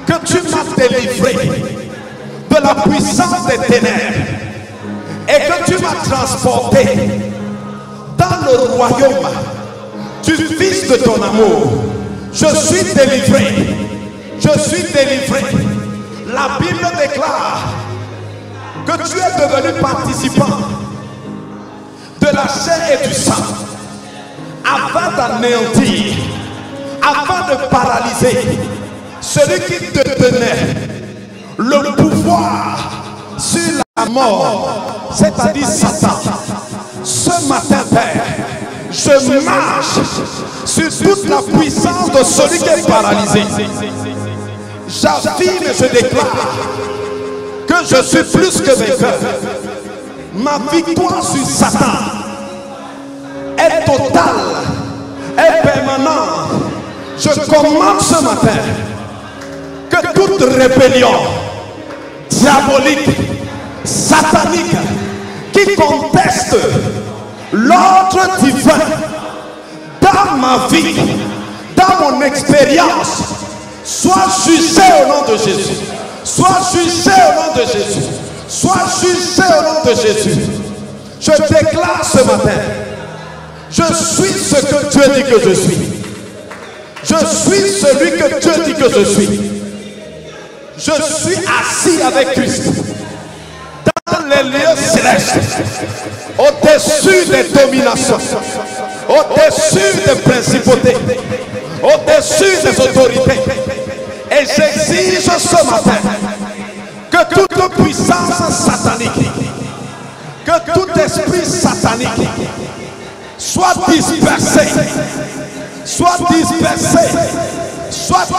que tu m'as délivré de la puissance des ténèbres et que tu m'as transporté dans le royaume du Fils de ton amour. Je suis délivré. Je suis délivré. La Bible déclare que tu es devenu participant de la chair et du sang afin d'anéantir, afin de paralyser celui qui te donnait le pouvoir sur la mort, c'est-à-dire Satan. Ce matin, Père, Je marche sur toute la puissance de celui qui est paralysé. J'affirme et je déclare que je suis plus que vainqueur. Ma victoire sur Satan est totale, est permanente. Je commande ce matin que toute rébellion diabolique, satanique, qui conteste l'ordre divin dans ma vie, dans mon expérience, soit jugé au nom de Jésus. Soit jugé au nom de Jésus. Soit jugé au nom de Jésus. Je déclare ce matin, je suis ce que Dieu dit que je suis. Je suis celui que Dieu dit que je suis. Je suis assis avec Christ dans les lieux célestes, au-dessus des dominations, au-dessus des principautés, au-dessus des autorités. Et j'exige ce matin que toute puissance satanique, que tout esprit satanique soit dispersé, soit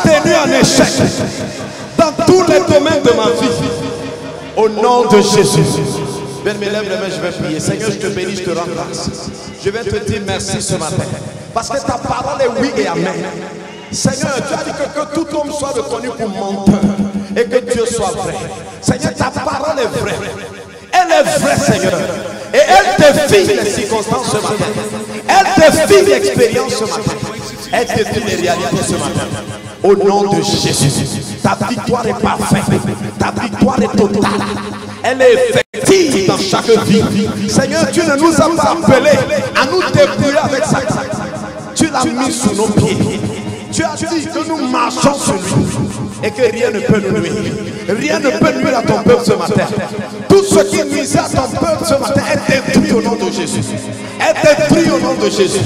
tenu en échec dans tous les domaines de ma vie. Au nom de Jésus. Bien, mes lèvres, je vais prier. Seigneur, je te bénis, je te rends grâce. Je vais te dire merci ce matin. Parce que ta parole est oui et amen. Seigneur, tu as dit que tout homme soit reconnu pour menteur et que Dieu soit vrai. Seigneur, ta parole est vraie. Elle est vraie, Seigneur. Et elle défie les circonstances ce matin. Elle défie l'expérience ce matin. Elle défie les réalités ce matin. Au nom de Jésus. Ta victoire est parfaite. Ta victoire est totale. Elle est effective dans chaque vie. Seigneur, tu ne nous as pas appelés à nous débrouiller avec ça. Tu l'as mis sous nos pieds. Tu as dit que nous marchons sur lui et que rien ne peut nous nuire. Rien ne peut nuire à ton peuple ce matin. Tout ce qui nuisait à ton peuple ce matin est détruit au nom de Jésus. Est détruit au nom de Jésus.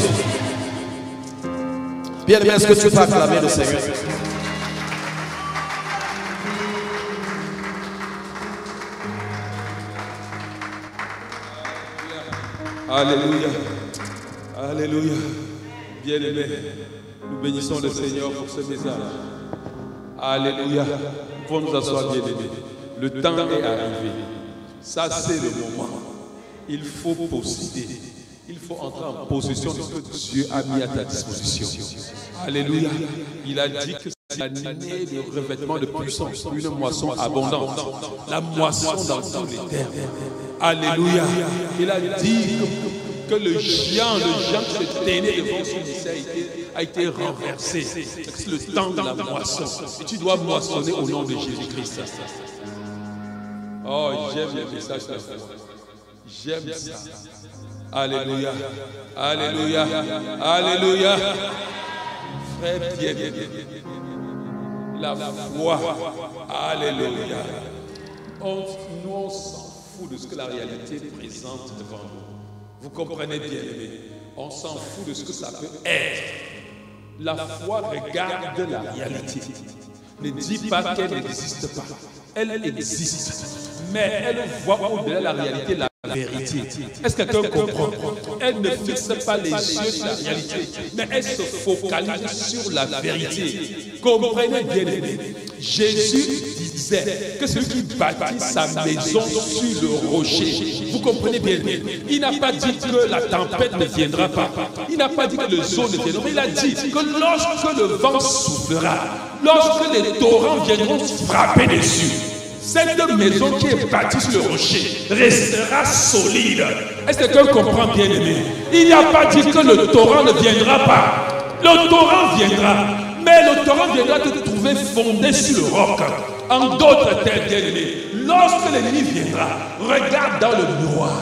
Bien-aimé, est-ce que tu peux acclamer le Seigneur? Alléluia. Alléluia. Bien-aimé, nous bénissons le Seigneur pour ce message. Alléluia. Nous pouvons nous asseoir, bien-aimés. Le temps est arrivé. Ça, c'est le moment. Il faut posséder. Il faut entrer en possession de ce que Dieu a mis à ta disposition. Alléluia. Il a dit que c'est l'année de revêtement de puissance, une moisson abondante. La moisson dans tous les termes. Alléluia. Il a dit que le géant qui se tenait devant son lycée a été renversé. C'est le temps de la moisson. Et tu dois moissonner au nom de Jésus-Christ. Oh, j'aime le message de la foi. J'aime ça. Alléluia. Alléluia. Alléluia. Frère bien-aimé. La foi. Alléluia. Nous, on s'en fout de ce que la réalité présente devant nous. Vous comprenez bien, aimé. On s'en fout de ce que ça peut être. La foi regarde la réalité. Ne dis pas qu'elle n'existe pas. Elle existe. Mais elle voit au-delà de la réalité la vérité. Est-ce que quelqu'un comprend? Elle ne fixe pas les yeux sur la réalité, mais elle se focalise sur la vérité. Comprenez bien, aimé. Jésus disait que celui qui bâtit sa maison sur le rocher, vous comprenez bien, il n'a pas dit que la tempête ne viendra pas, il n'a pas dit que le zoo ne viendra pas, il a dit que lorsque le vent soufflera, lorsque les torrents viendront frapper dessus, cette maison qui est bâtie sur le rocher restera solide. Est-ce que quelqu'un comprend bien, aimé? Il n'a pas dit que le torrent ne viendra pas. Le torrent viendra, mais le torrent viendra te trouver fondé sur le roc. En d'autres termes, bien aimé, lorsque l'ennemi viendra, regarde dans le miroir.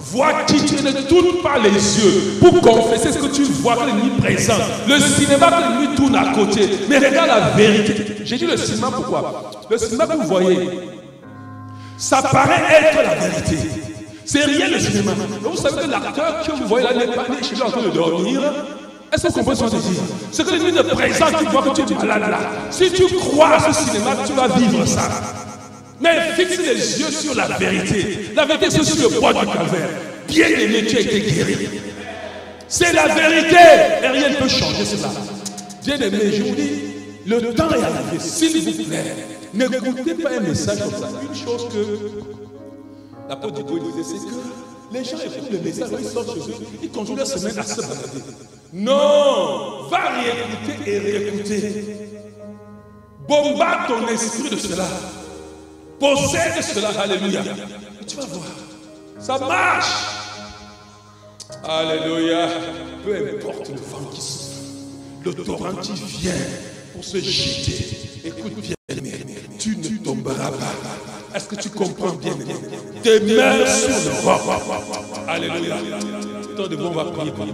Vois qui tu ne tourne pas les yeux pour confesser ce que tu vois que l'ennemi présente. Le cinéma que l'ennemi tourne à côté. Mais regarde la vérité. J'ai dit le cinéma pourquoi? Le cinéma que vous voyez, ça paraît être la vérité. C'est rien le cinéma. Mais vous savez que l'acteur que vous voyez là n'est pas né chez lui en train de dormir. Est-ce que vous comprenez ce que je dis? Ce que l'ennemi ne présente, tu vois que tu es malade là. Si tu crois à ce cinéma, tu vas vivre ça. Mais fixe les yeux sur la vérité. La vérité, c'est sur le bois du calvaire. Bien aimé, tu as été guéri. C'est la vérité. Et rien ne peut changer cela. Bien aimé, je vous dis, le temps est arrivé. S'il vous plaît, n'écoutez pas un message comme ça. Une chose que l'apôtre Dieu disait, c'est que les gens écoutent le message, ils sortent chez eux, ils continuent leur semaine à se balader. Non, va réécouter et réécouter. Bombarde ton esprit de cela. Possède cela, alléluia. Et tu vas voir, ça marche. Alléluia. Peu importe le vent qui souffle, le torrent qui vient pour se jeter. Écoute bien, tu ne tomberas pas. Est-ce que tu comprends bien? Tes mains sur le roc. Alléluia. Tant de bon, on va prier pour nous.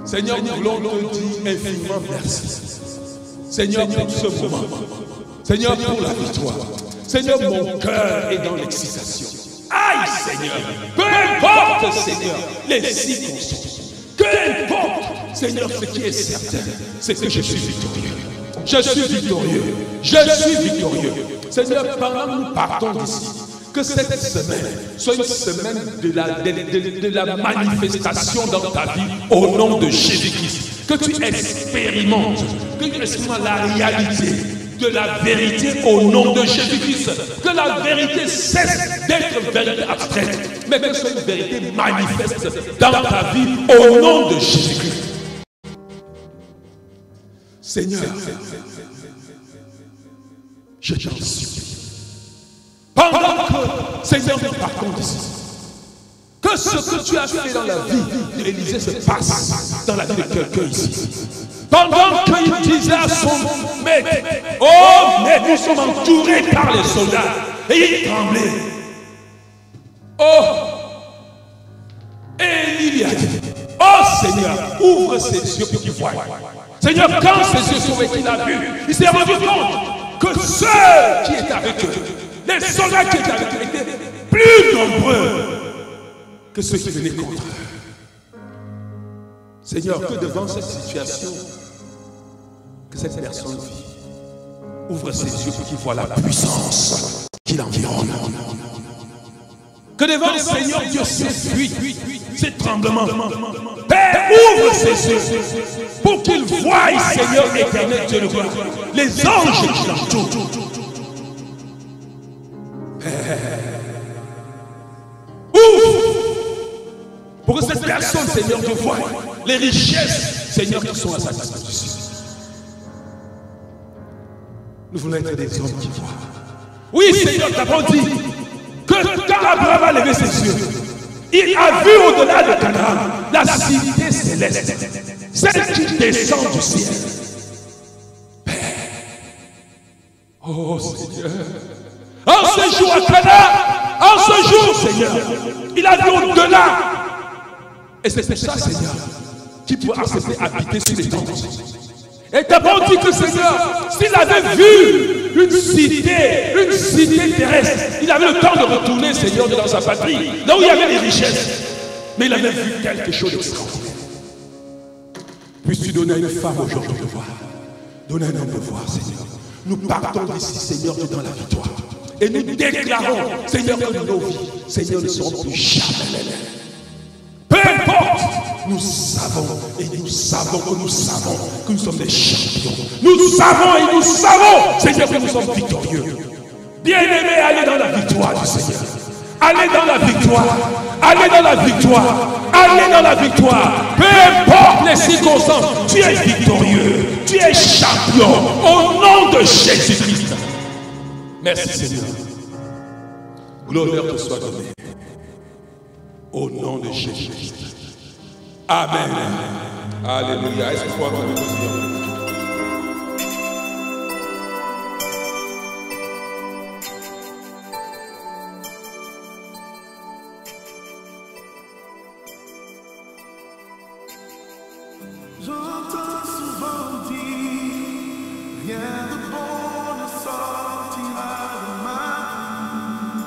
Seigneur, nous voulons te dire infiniment merci. Seigneur, pour ce moment. Seigneur, pour la victoire. Seigneur, mon cœur est dans l'excitation. Aïe, Seigneur. Peu importe, Seigneur, les circonstances. Peu importe, Seigneur, ce qui est certain, c'est que je suis victorieux. Je suis victorieux. Je suis victorieux. Seigneur, pendant que nous partons d'ici, que cette semaine soit une semaine de la manifestation dans ta vie au nom de Jésus-Christ. Que tu expérimentes, la réalité de la vérité au nom de Jésus-Christ. Que la vérité cesse d'être vérité abstraite, mais que ce soit une vérité manifeste dans ta vie au nom de Jésus-Christ. Seigneur, je t'en supplie. Pendant que, Seigneur, nous partons d'ici, que ce que tu as fait dans la vie d'Élisée se passe dans la vie de quelqu'un ici. Pendant qu'il disait à son maître, oh, mais nous sommes entourés par les soldats, et il tremblait. Oh, et il y a dit, oh Seigneur, ouvre ses yeux pour qu'il voie. Seigneur, quand ses yeux sont ouverts, il a vu, il s'est rendu compte que ceux qui étaient avec eux, les soldats qui étaient avec eux, étaient plus nombreux que ceux qui venaient contre eux. Seigneur, que devant cette situation, que cette personne vit, ouvre ses yeux pour qu'il voit la puissance qui l'environne. Que devant le Seigneur, Dieu s'effuit, ces tremblements. Père, ouvre ses yeux pour qu'il voie, Seigneur éternel, Dieu le roi, les anges qui l'entourent. Ouvre pour que cette personne, Seigneur, Dieu voie les richesses, Seigneur, qui sont à sa disposition. Nous voulons être des hommes qui voient. Oui, Seigneur, tu as dit que quand Abraham a levé ses yeux, il a vu au-delà de Canaan la cité céleste, celle qui descend du ciel. Père, oh Seigneur, en ce jour à Canaan, en ce jour, Seigneur, il a vu au-delà. Et c'est ça, Seigneur, qui peut accepter habiter sur les tentes. Et t'as pas dit que Seigneur, s'il avait vu une cité terrestre, il avait le temps de retourner, Seigneur, dans sa patrie, là où il y avait les richesses. Mais il avait vu quelque chose d'extraordinaire. Puisses-tu donner à une femme aujourd'hui de voir, donner à un homme de voir, Seigneur. Nous partons d'ici, Seigneur, dans la victoire. Et nous déclarons, Seigneur, que nos vies, Seigneur, ne seront plus jamais. Peu importe, nous savons et nous savons que nous sommes des champions. Nous savons et nous savons, Seigneur, que nous sommes victorieux. Bien-aimés, allez dans la victoire du Seigneur. Allez dans la victoire. Allez dans la victoire. Allez dans la victoire. Peu importe les circonstances, tu es victorieux. Tu es champion. Au nom de Jésus-Christ. Merci Seigneur. L'honneur te soit donné. Au nom de Jésus-Christ. Amen. Alléluia. Est-ce que vous pouvez applaudir? J'entends souvent dire, rien de bon ne sortira de ma vie.